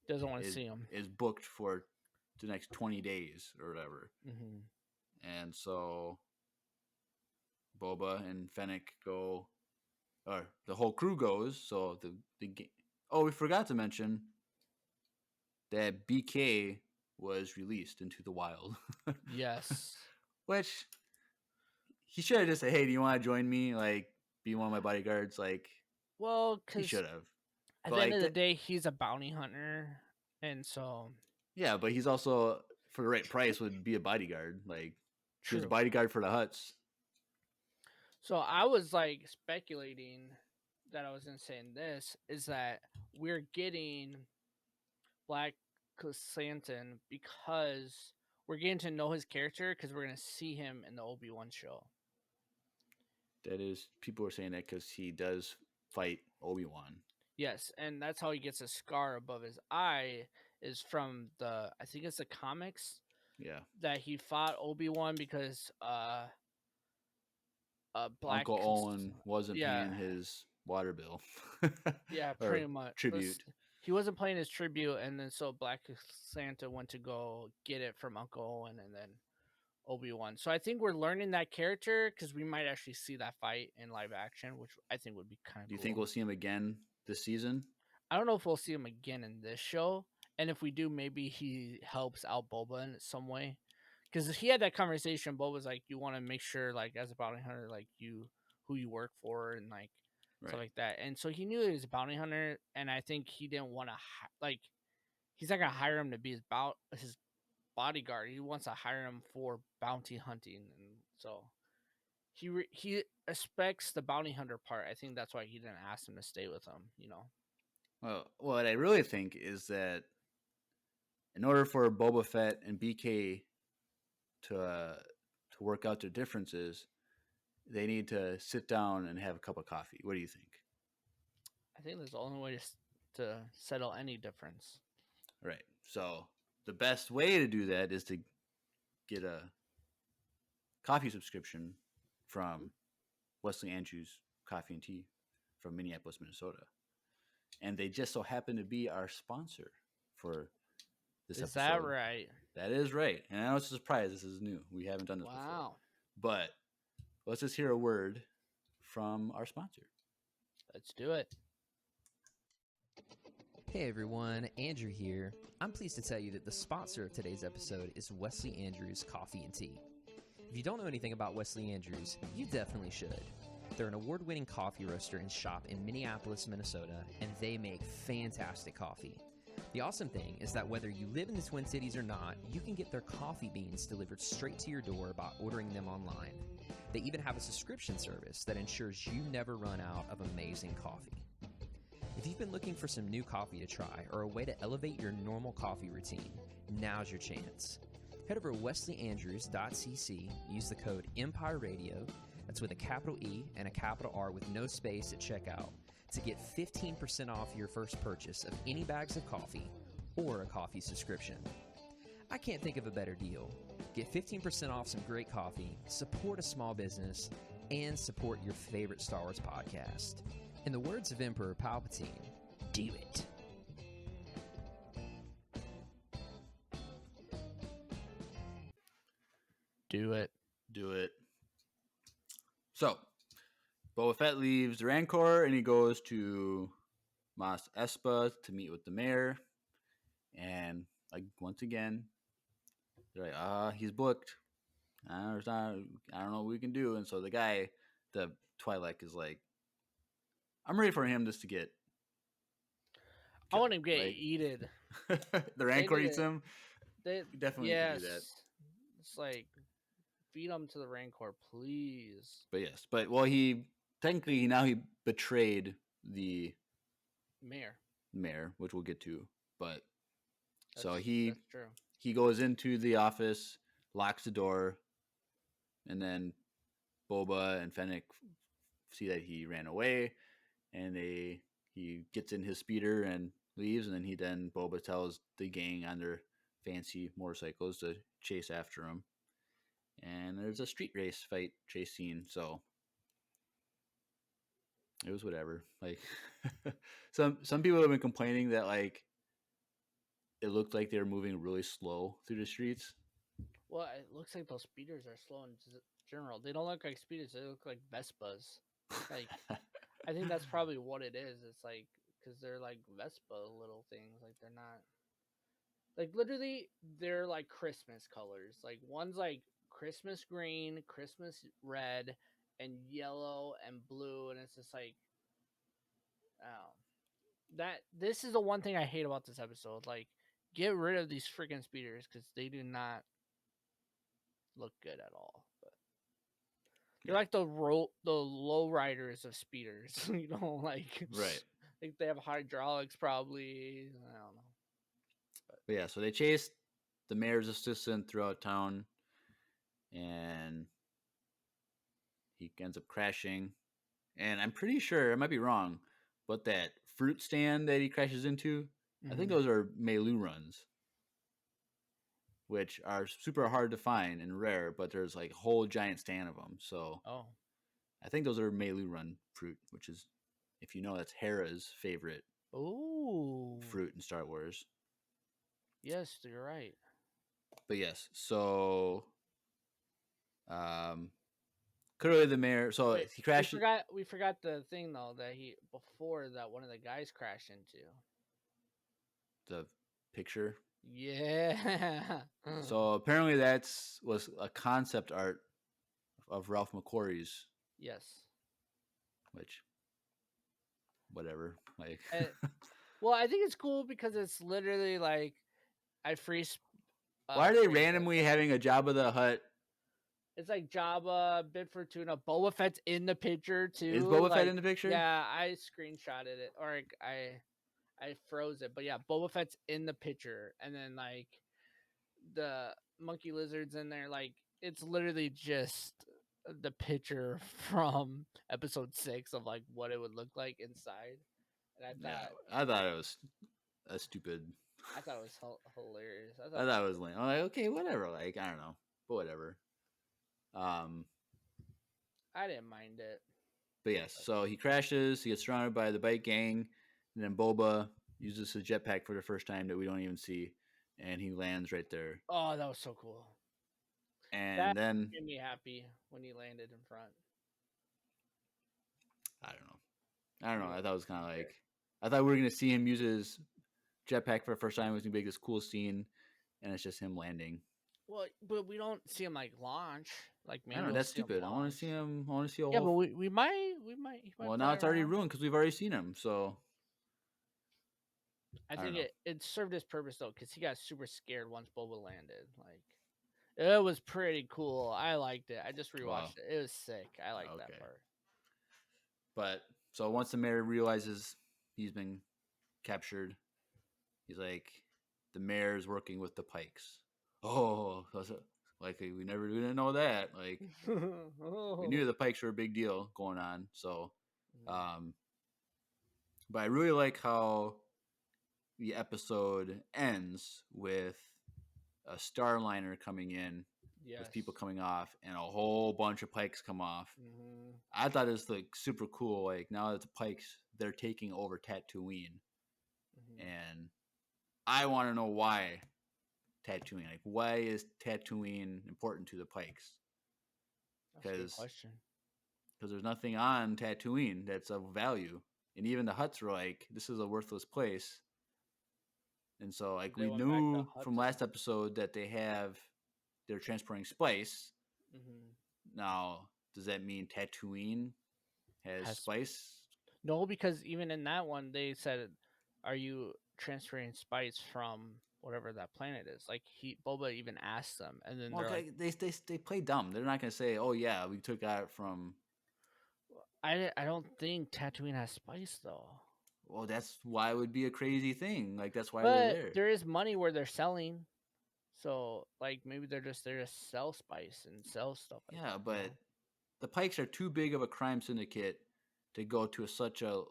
doesn't want to see him. Is booked for the next 20 days or whatever. Mm-hmm. And so Boba and Fennec go, or the whole crew goes. So we forgot to mention that BK was released into the wild. Yes. Which he should have just said, "Hey, do you want to join me? Like, be one of my bodyguards?" Like, well, he should have. At the end of the day, he's a bounty hunter, and so yeah, but he's also for the right price would be a bodyguard. Like, he was a bodyguard for the Hutts. So I was like speculating that I was going to say this is that we're getting Black Chrysanthemum because we're getting to know his character because we're going to see him in the Obi-Wan show. That is, people are saying that because he does fight Obi-Wan. Yes, and that's how he gets a scar above his eye is from I think it's the comics. Yeah. That he fought Obi-Wan because Uncle Owen wasn't paying his water bill. Yeah, pretty much. Tribute. He wasn't paying his tribute, and then so Black Santa went to go get it from Uncle Owen, and then Obi-Wan. So I think we're learning that character because we might actually see that fight in live action, which I think would be kind of cool. Do you think we'll see him again this season? I don't know if we'll see him again in this show, and if we do, maybe he helps out Boba in some way. Because he had that conversation, Boba's like, you want to make sure, like, as a bounty hunter, like, who you work for and, like, stuff like that. And so he knew he was a bounty hunter, and I think he didn't want to, he's not going to hire him to be his bodyguard. He wants to hire him for bounty hunting. And so he respects the bounty hunter part. I think that's why he didn't ask him to stay with him, you know. Well, what I really think is that in order for Boba Fett and BK to work out their differences, they need to sit down and have a cup of coffee. What do you think? I think that's the only way to settle any difference. Right. So the best way to do that is to get a coffee subscription from Wesley Andrews Coffee and Tea from Minneapolis, Minnesota. And they just so happen to be our sponsor for this episode. Is that right? That is right. And I know it's a surprise. This is new. We haven't done this before. But let's just hear a word from our sponsor. Let's do it. Hey everyone, Andrew here. I'm pleased to tell you that the sponsor of today's episode is Wesley Andrews Coffee and Tea. If you don't know anything about Wesley Andrews, you definitely should. They're an award-winning coffee roaster and shop in Minneapolis, Minnesota, and they make fantastic coffee. The awesome thing is that whether you live in the Twin Cities or not, you can get their coffee beans delivered straight to your door by ordering them online. They even have a subscription service that ensures you never run out of amazing coffee. If you've been looking for some new coffee to try or a way to elevate your normal coffee routine, now's your chance. Head over to wesleyandrews.cc, use the code Empire Radio, that's with a capital E and a capital R with no space at checkout, to get 15% off your first purchase of any bags of coffee or a coffee subscription. I can't think of a better deal. Get 15% off some great coffee, support a small business, and support your favorite Star Wars podcast. In the words of Emperor Palpatine, do it. Do it. Do it. So, Boba Fett leaves the Rancor and he goes to Mos Espa to meet with the mayor. And like once again, they're like, he's booked. I don't know what we can do. And so the guy, the Twi'lek, is like, I'm ready for him just to get killed. I want him to get eaten. The Rancor eats him. They definitely can do that. It's like, feed him to the Rancor, please. But yes, well, he betrayed the mayor, which we'll get to. But that's true. He goes into the office, locks the door, and then Boba and Fennec see that he ran away, and he gets in his speeder and leaves, and then Boba tells the gang on their fancy motorcycles to chase after him. And there's a street race fight chase scene, so it was whatever. Like some people have been complaining that like it looked like they were moving really slow through the streets. Well, it looks like those speeders are slow in general. They don't look like speeders; they look like Vespas. Like, I think that's probably what it is. It's like because they're like Vespa little things. Like they're not like literally they're like Christmas colors. Like one's like Christmas green, Christmas red, and yellow and blue, and it's just like, oh, that this is the one thing I hate about this episode. Like, get rid of these freaking speeders because they do not look good at all. But they're like the low riders of speeders, you know, like Right. Like they have hydraulics probably. I don't know. But yeah, so they chase the mayor's assistant throughout town, and he ends up crashing. And I'm pretty sure, I might be wrong, but that fruit stand that he crashes into, I think those are Melu runs, which are super hard to find and rare, but there's like a whole giant stand of them. So I think those are Melu run fruit, which is, if you know, that's Hera's favorite fruit in Star Wars. Yes, you're right. But yes, so clearly the mayor. So wait, he crashed. We forgot the thing though that before that one of the guys crashed into the picture. Yeah. So apparently was a concept art of Ralph McQuarrie's. Yes. Which, whatever. Like, well, I think it's cool because it's literally like I freeze. Why are they randomly having a Jabba the Hutt? It's like Jabba, Bib Fortuna, Boba Fett's in the picture too. Is Boba Fett in the picture? Yeah, I screenshotted it, or I froze it. But yeah, Boba Fett's in the picture, and then like the monkey lizard's in there. Like it's literally just the picture from episode 6 of like what it would look like inside. And I thought it was a stupid. I thought it was hilarious. I thought it was lame. I'm like, okay, whatever. Like, I don't know, but whatever. I didn't mind it. But yes, so he crashes. He gets surrounded by the bike gang, and then Boba uses his jetpack for the first time that we don't even see, and he lands right there. Oh, that was so cool. And then made me happy when he landed in front. I don't know. I thought it was kind of like, I thought we were gonna see him use his jetpack for the first time. It was gonna be like this cool scene, and it's just him landing. Well, but we don't see him like launch. Like maybe I don't know. That's stupid. I want to see him. I want to see a whole. Yeah, but we might. Well, now it's already ruined because we've already seen him. So I think it served its purpose though, because he got super scared once Boba landed. Like it was pretty cool. I liked it. I just rewatched it. It was sick. I liked that part. But so once the mayor realizes he's been captured, he's like, the mayor's working with the Pikes. Oh, like we didn't know that. Like we knew the Pikes were a big deal going on. So, but I really like how the episode ends with a Starliner coming in, with people coming off, and a whole bunch of Pikes come off. I thought it was like super cool. Like now that the Pikes, they're taking over Tatooine, and I want to know why Tatooine. Like, why is Tatooine important to the Pikes? That's a good question. Because there's nothing on Tatooine that's of value, and even the Hutts were like, "This is a worthless place." And so, like, we knew from last episode that they're transporting spice. Now, does that mean Tatooine has spice? No, because even in that one, they said, "Are you transferring spice from whatever that planet is?" Like Boba even asked them, and then they play dumb. They're not gonna say, "Oh yeah, we took that from." I don't think Tatooine has spice though. Well, that's why it would be a crazy thing. Like that's why they're there. There is money where they're selling, so like maybe they're just there to sell spice and sell stuff. Like but the Pikes are too big of a crime syndicate to go to such a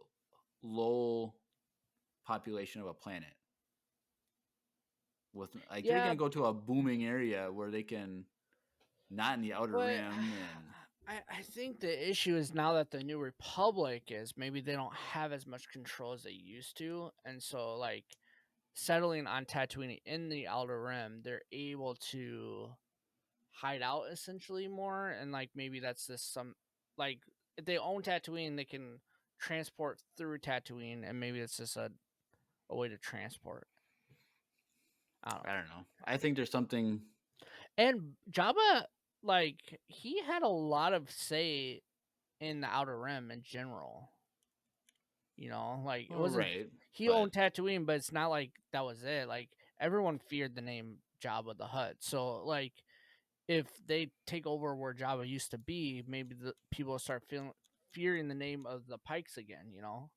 low population of a planet. With like they're gonna go to a booming area where they can not in the Outer Rim. And I think the issue is now that the New Republic is maybe they don't have as much control as they used to, and so like settling on Tatooine in the Outer Rim, they're able to hide out essentially more, and like maybe that's just some like if they own Tatooine, they can transport through Tatooine, and maybe it's just a way to transport. I don't know. I think there's something. And Jabba, like he had a lot of say in the Outer Rim in general. You know, like it wasn't he owned Tatooine, but it's not like that was it. Like everyone feared the name Jabba the Hutt. So like if they take over where Jabba used to be, maybe the people start fearing the name of the Pikes again, you know?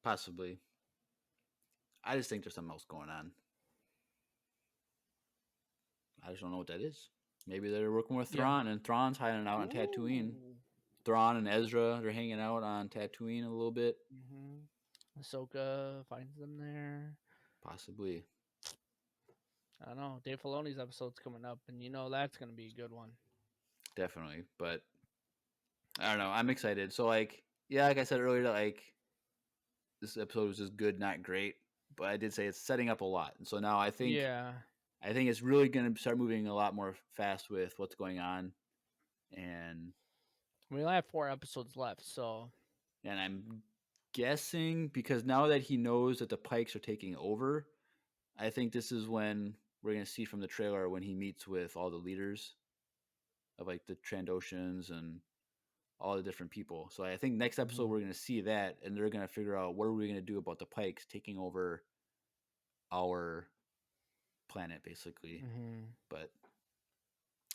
Possibly. I just think there's something else going on. I just don't know what that is. Maybe they're working with Thrawn, and Thrawn's hiding out on Tatooine. Thrawn and Ezra, they're hanging out on Tatooine a little bit. Ahsoka finds them there. Possibly. I don't know. Dave Filoni's episode's coming up, and you know that's going to be a good one. Definitely. But I don't know. I'm excited. So, like, yeah, like I said earlier, like, this episode was just good, not great. But I did say it's setting up a lot. And so now I think it's really going to start moving a lot more fast with what's going on. And we only have 4 episodes left, so. And I'm guessing because now that he knows that the Pikes are taking over, I think this is when we're going to see from the trailer when he meets with all the leaders of like the Trandoshans and all the different people. So I think next episode we're going to see that, and they're going to figure out what are we going to do about the Pikes taking over our planet, basically. But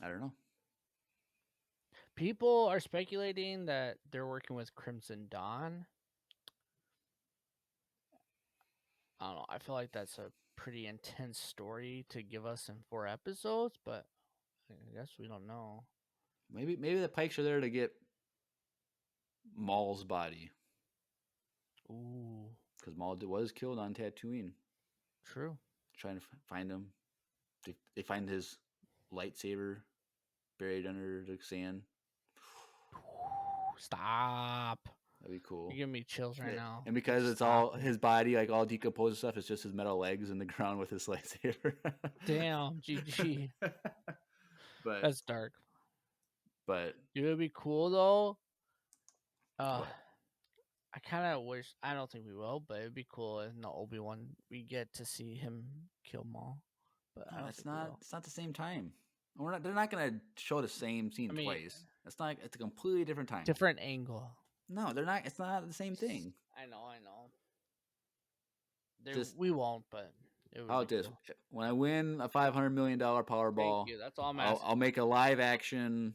I don't know. People are speculating that they're working with Crimson Dawn. I don't know. I feel like that's a pretty intense story to give us in 4 episodes, but I guess we don't know. Maybe the Pikes are there to get Maul's body. Ooh. Because Maul was killed on Tatooine. True. Trying to find him. They find his lightsaber buried under the sand. Stop. That'd be cool. You're giving me chills right now. And because it's all his body, like all decomposed stuff, it's just his metal legs in the ground with his lightsaber. Damn, GG. But that's dark. But it would be cool though. I kind of wish. I don't think we will, but it'd be cool in the Obi-Wan we get to see him kill Maul. But no, it's not. It's not the same time. They're not going to show the same scene twice. It's not. It's a completely different time. Different angle. No, they're not. It's not the same thing. I know. We won't, but I'll just cool. When I win a $500 million Powerball, thank you. That's all I'm asking. I'll make a live action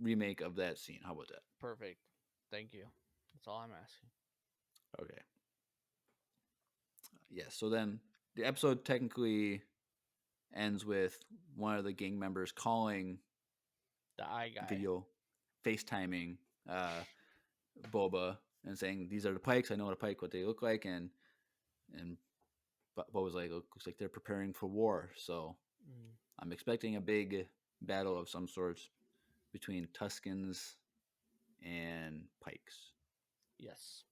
remake of that scene. How about that? Perfect. Thank you. That's all I'm asking. Okay. Yes. So then the episode technically ends with one of the gang members calling the eye guy, video FaceTiming Boba and saying, "These are the Pikes. I know what they look like." And Boba's like, "Looks like they're preparing for war." So I'm expecting a big battle of some sorts between Tuskens and Pikes. Yes.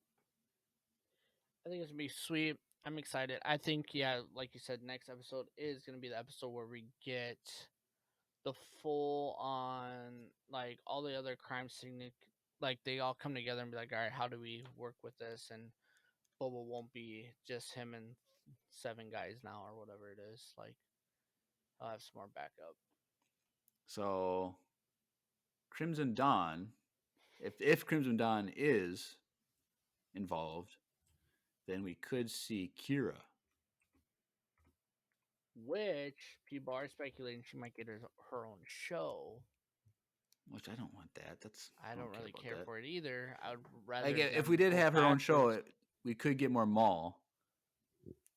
I think it's going to be sweet. I'm excited. I think, like you said, next episode is going to be the episode where we get the full on, like, all the other crime scene. Like, they all come together and be like, all right, how do we work with this? And Boba won't be just him and 7 guys now or whatever it is. Like, I'll have some more backup. So, Crimson Dawn, if Crimson Dawn is involved, then we could see Kira. Which people are speculating she might get her own show. Which I don't want that. I don't really care for it either. I would rather. Like if we did have her own show, we could get more Maul.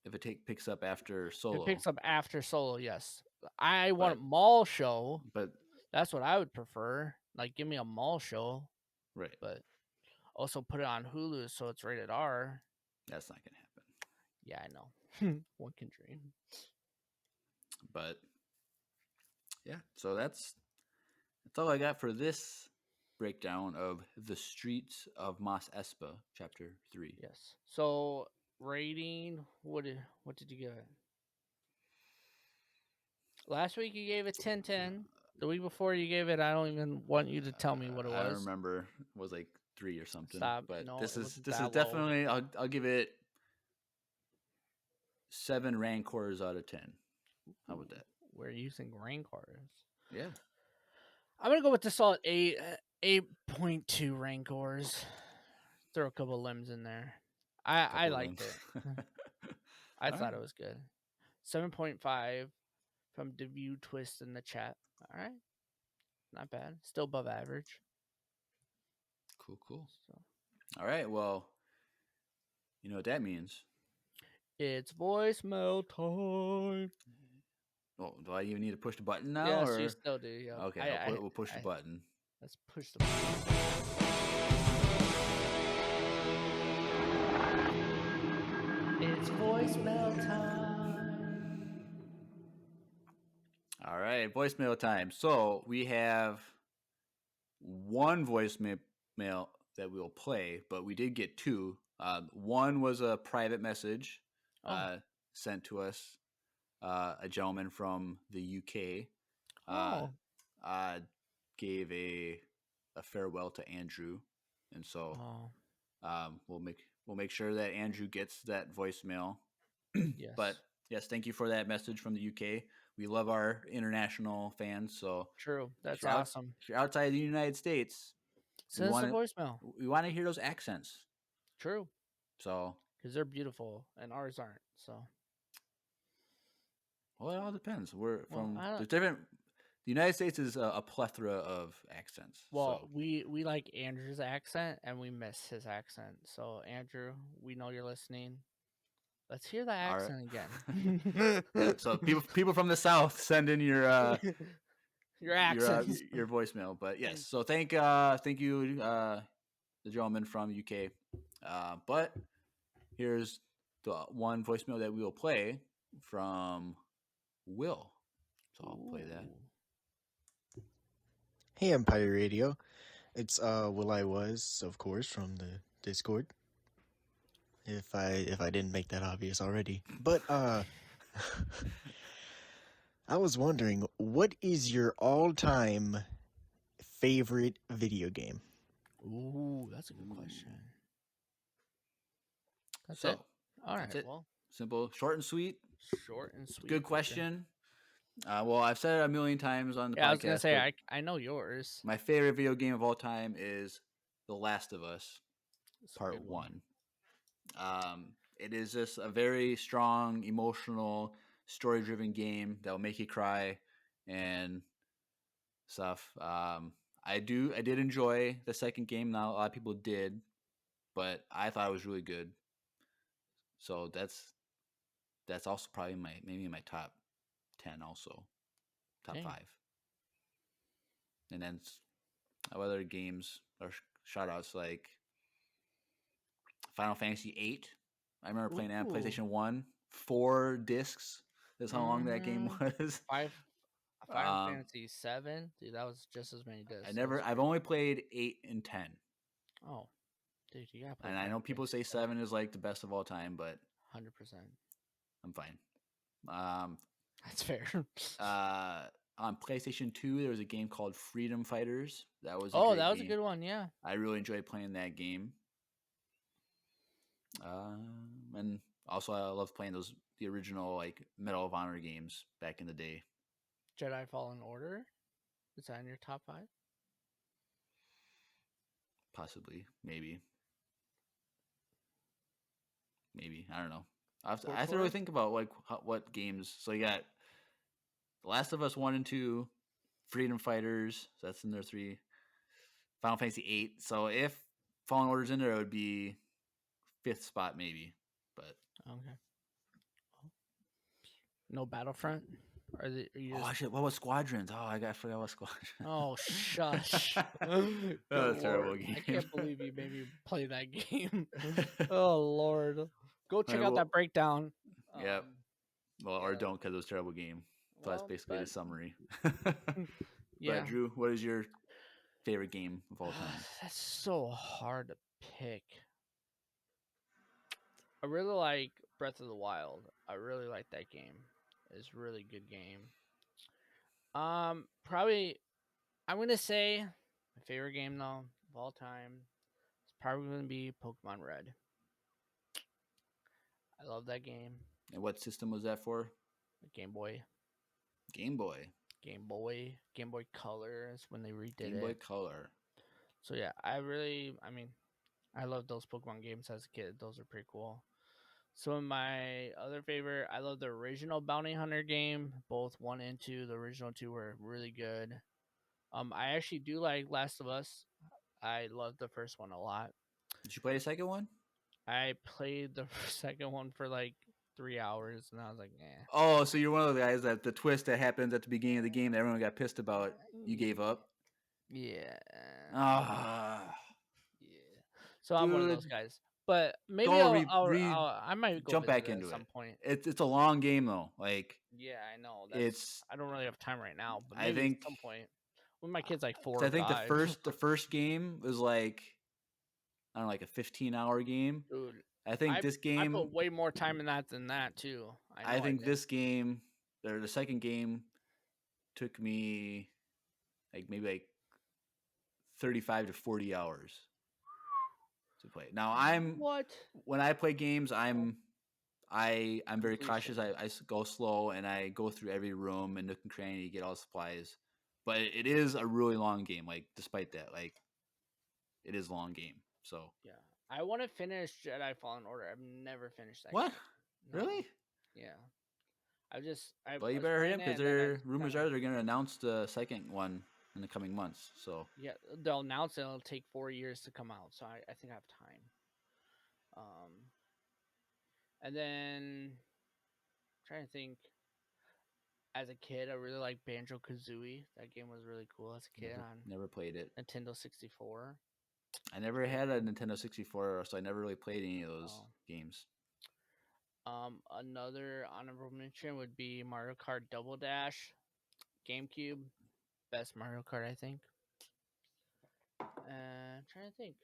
If it picks up after Solo. It picks up after Solo, yes. I want Maul show, but That's what I would prefer. Like, give me a mall show, Right. but also put it on Hulu so it's rated R. That's not gonna happen. Yeah, I know. One can dream. But yeah, so that's all I got for this breakdown of The Streets of Mos Espa, Chapter 3. Yes. So rating, what did you give it? Last week you gave it 10/10. The week before you gave it, I don't even want you to tell me what it was. I don't remember. It was like 3 or something. Stop. But No, this it is wasn't that definitely I'll give it 7 Rancors out of 10. How about that? We're using Rancors. Yeah. I'm gonna go with the solid 8.2 Rancors. Throw a couple limbs in there. I liked it. I thought it was good. 7.5 from Deview Twist in the chat. All right, not bad. Still above average. Cool. So. All right. Well, you know what that means. It's voicemail time. Oh, do I even need to push the button now? Yes, you still do. Yeah. Okay, we'll push the button. Let's push the button. It's voicemail time. All right, voicemail time. So we have one voicemail that we'll play, but we did get 2. One was a private message sent to us. A gentleman from the UK gave a farewell to Andrew, and so we'll make sure that Andrew gets that voicemail. Yes. But yes, thank you for that message from the UK. We love our international fans. So true, that's awesome. If you're outside the United States, send us a voicemail. We want to hear those accents. True. So because they're beautiful and ours aren't. So. Well, it all depends. We're from there's different. The United States is a plethora of accents. Well, so. we like Andrew's accent and we miss his accent. So Andrew, we know you're listening. Let's hear the accent again. Yeah, so people from the South, send in your accents, your voicemail. But yes, so thank you, the gentleman from UK. But here's the one voicemail that we will play from Will. So I'll play that. Hey, Empire Radio. It's Will I Was, of course, from the Discord. If I didn't make that obvious already. But I was wondering, what is your all-time favorite video game? Ooh, that's a good question. That's it. All right. Well, simple, short and sweet. Short and sweet. Good question. Well, I've said it a million times on the podcast. I was gonna say I know yours. My favorite video game of all time is The Last of Us, Part 1. It is just a very strong, emotional, story-driven game that will make you cry and stuff. I did enjoy the second game. Not a lot of people did, but I thought it was really good. So that's also probably maybe my top 10 also. Top 5. And then other games or shout-outs like Final Fantasy 8. I remember playing that on PlayStation 1. 4 discs is how long that game was. Final Fantasy 7. Dude, that was just as many discs. I've only played 8 and 10. Oh. Dude, you gotta play. And I know people say 7 is like the best of all time, but 100%. I'm fine. That's fair. On PlayStation 2, there was a game called Freedom Fighters. That was a good one. Yeah, I really enjoyed playing that game. And also I loved playing the original like Medal of Honor games back in the day. Jedi Fallen Order. Is that in your top 5? Possibly, maybe. I don't know. I have to really think about like what games. So you got The Last of Us 1 and 2, Freedom Fighters. So that's in there 3. Final Fantasy 8. So if Fallen Order's in there, it would be 5th spot maybe. But okay. No Battlefront. What was Squadrons? Oh, I forgot what Squadrons. Oh, shush. That was a terrible game. I can't believe you made me play that game. Oh, Lord. Go check out that breakdown. Yep. Or don't, because it was a terrible game. So that's basically the summary. Yeah. But Drew, what is your favorite game of all time? That's so hard to pick. I really like Breath of the Wild. I really like that game. It's a really good game. Probably, I'm gonna say my favorite game though of all time is probably gonna be Pokemon Red. I love that game. And what system was that for? Game Boy. Game Boy. Game Boy. Game Boy Color is when they redid it. Game Boy Color. So yeah, I love those Pokemon games as a kid. Those are pretty cool. So my other favorite, I love the original Bounty Hunter game. Both 1 and 2. The original 2 were really good. I actually do like Last of Us. I love the first one a lot. Did you play the second one? I played the second one for like 3 hours, and I was like, eh. Oh, so you're one of the guys that the twist that happens at the beginning of the game that everyone got pissed about, you gave up? Yeah. Ah. Yeah. So I'm one of those guys. But maybe I might go jump back into at some point. It's a long game though. Like, yeah, I know. I don't really have time right now, but maybe at some point when my kid's like 4 or 5. I think the first game was like, I don't know, like a 15-hour game. Dude, I think this game, I put way more time in that than that too. I think this game, or the second game, took me maybe 35 to 40 hours to play. Now when I play games, I'm very cautious. I go slow and I go through every room and nook and cranny to get all the supplies. But it is a really long game. Like, despite that, like, it is a long game. So yeah, I want to finish Jedi Fallen Order. I've never finished that. What? No. Really? Yeah. Well, you better hurry up because rumors are they're going to announce the second one in the coming months. So yeah, they'll announce it'll take 4 years to come out. So I think I have time. And then I'm trying to think. As a kid, I really liked Banjo-Kazooie. That game was really cool as a kid. Never played it. Nintendo 64. I never had a Nintendo 64, so I never really played any of those games. Another honorable mention would be Mario Kart Double Dash, GameCube, best Mario Kart, I think. I'm trying to think.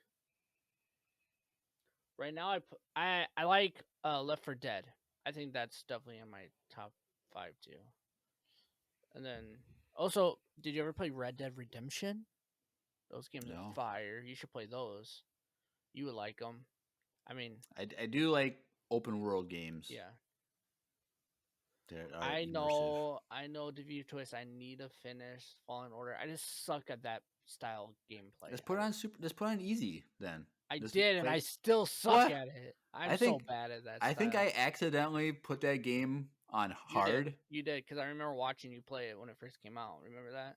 Right now, I like Left 4 Dead. I think that's definitely in my top 5 too. And then also, did you ever play Red Dead Redemption? Those games are fire. You should play those. You would like them. I mean, I do like open world games. Yeah. I know the view twist. I need to finish Fallen Order. I just suck at that style gameplay. Let's put on easy then. I did, and I still suck at it. I'm so bad at that. I think I accidentally put that game on hard. You did, because I remember watching you play it when it first came out. Remember that?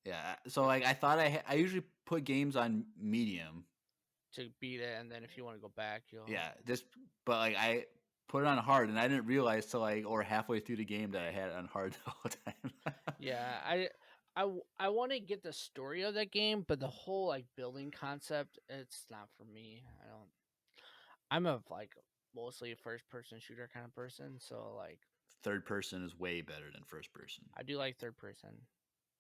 Yeah. So like, I thought I usually put games on medium to beat it, and then if you want to go back, you'll. Yeah. But like, I put it on hard, and I didn't realize till like halfway through the game that I had it on hard the whole time. Yeah, I want to get the story of that game, but the whole like building concept, it's not for me. I'm a mostly a first person shooter kind of person, so like third person is way better than first person. I do like third person.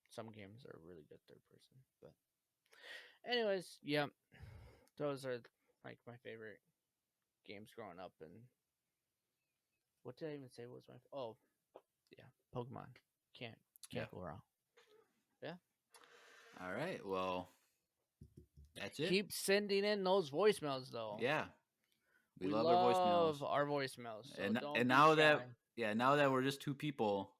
Some games are really good third person, but anyways, yeah, those are like my favorite games growing up. And what did I even say was Pokemon. Can't go wrong. Yeah. All right. Well, that's it. Keep sending in those voicemails, though. Yeah. We love our voicemails. So and now that we're just two people,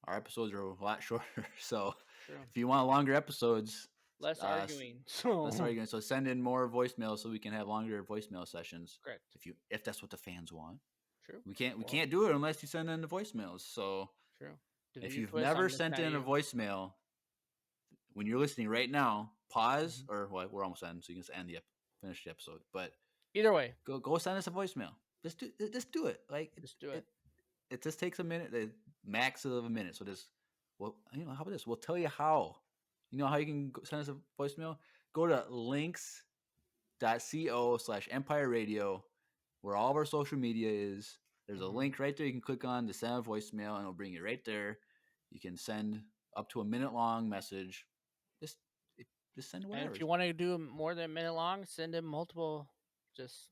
our episodes are a lot shorter. So if you want longer episodes, less arguing. So send in more voicemails so we can have longer voicemail sessions. Correct. If that's what the fans want. True. We can't do it unless you send in the voicemails. So true. If you've never sent in a voicemail, when you're listening right now, pause or what? We're almost done, so you can finish the episode. But either way, go send us a voicemail. Just do it. Like, just do it. It just takes a minute. max of a minute. So just, well, how about this? We'll tell you how. You know how you can send us a voicemail? Go to links.co/Empire Radio, where all of our social media is. There's a link right there you can click on to send a voicemail, and it'll bring you right there. You can send up to a minute-long message. Just send whatever. And if you want to do more than a minute long, send in multiple. Just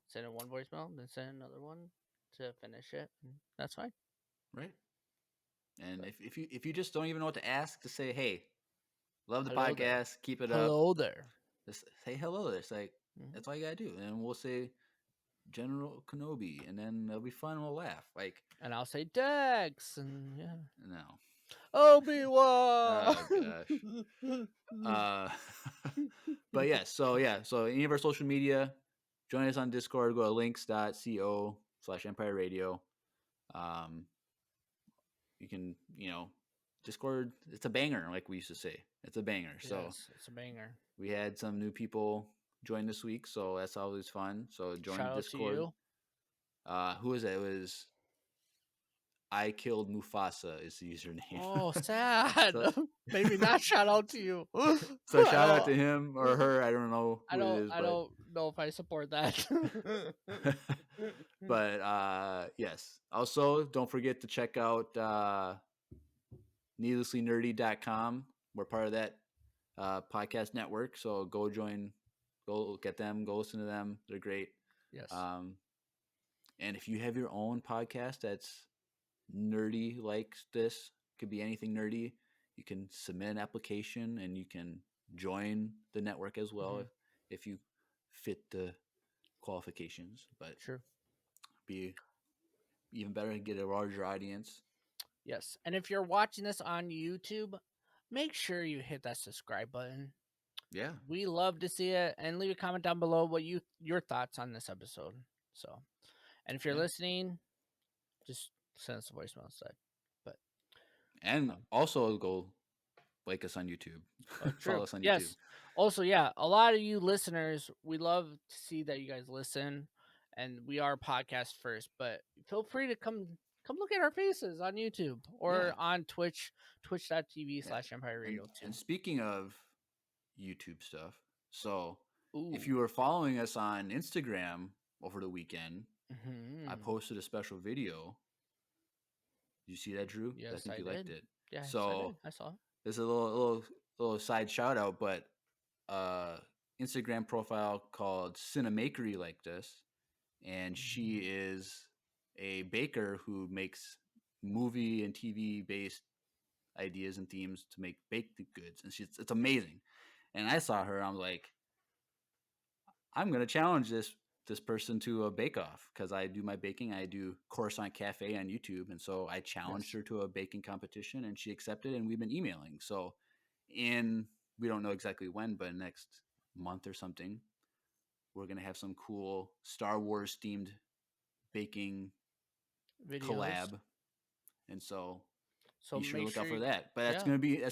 send in one voicemail, then send another one to finish it. And that's fine. Right. And if you just don't even know what to ask, just say, hey, love the Hello podcast, there. keep it Hello up. there. Just say hello there. It's like, that's all you gotta do. And we'll say General Kenobi, and then it'll be fun. We'll laugh. And I'll say Dex, and no. Obi-Wan. Oh gosh. But yeah, so any of our social media, join us on Discord. Go to links.co/Empire Radio. You can, Discord. It's a banger, like we used to say. It's a banger. So yes, it's a banger. We had some new people join this week, so that's always fun. So join Shout Discord. Out to you. Who is it? It was I Killed Mufasa is the username. Oh, sad. Maybe not shout out to you. So shout out to him or her. I don't know who it is. I don't know if I support that. But yes. Also, don't forget to check out needlesslynerdy.com. We're part of that podcast network. So go get them, go listen to them. They're great. Yes. And if you have your own podcast that's nerdy like this, could be anything nerdy, you can submit an application and you can join the network as well if you fit the qualifications. But sure, be even better and get a larger audience. Yes. And if you're watching this on YouTube, make sure you hit that subscribe button. Yeah. We love to see it, and leave a comment down below what your thoughts on this episode. So, and if you're listening, just send us a voicemail instead. And also go like us on YouTube. Follow us on YouTube. Yes. Also, a lot of you listeners, we love to see that you guys listen, and we are podcast first, but feel free to come look at our faces on YouTube or on Twitch, twitch.tv/Empire Radio too. And speaking of YouTube stuff, so if you were following us on Instagram over the weekend, I posted a special video. Did you see that, Drew? Yes, I think you liked it. Yeah, so I saw it. There's a little side shout out, but Instagram profile called Cinemakery like this, and she is a baker who makes movie and TV based ideas and themes to make baked goods, and it's amazing. And I saw her, I'm like, I'm gonna challenge this person to a bake off because I do my baking. I do Coruscant Cafe on YouTube, and so I challenged her to a baking competition, and she accepted. And we've been emailing. So, we don't know exactly when, but next month or something, we're gonna have some cool Star Wars themed baking videos. Collab, and so be sure to look out for that. But that's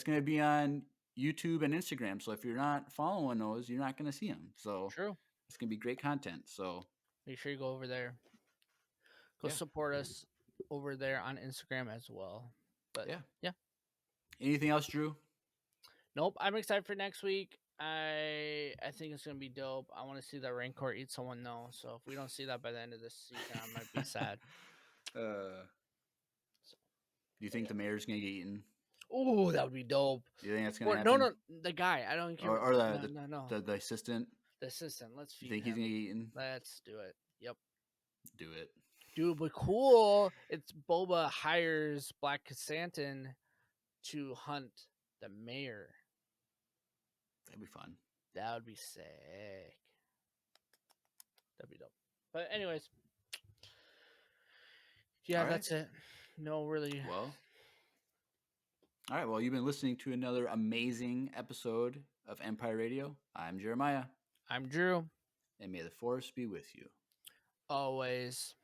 gonna be on YouTube and Instagram. So if you're not following those, you're not gonna see them. So true. It's going to be great content. So make sure you go over there. Go support us over there on Instagram as well. But yeah. Anything else, Drew? Nope. I'm excited for next week. I think it's going to be dope. I want to see that Rancor eat someone though. So if we don't see that by the end of this season, I might be sad. Do you think the mayor's going to get eaten? Oh, that would be dope. Do you think that's going to happen? No, the guy. I don't care. Or the assistant. The assistant. Let's feed think him. He's gonna get eaten? Let's do it. Yep. Do it. Dude, but cool. It's Boba hires Black Chrysanthemum to hunt the mayor. That'd be fun. That would be sick. That'd be dope. But anyways. Yeah, that's it. No, really. Well. All right. Well, you've been listening to another amazing episode of Empire Radio. I'm Jeremiah. I'm Drew. And may the force be with you. Always.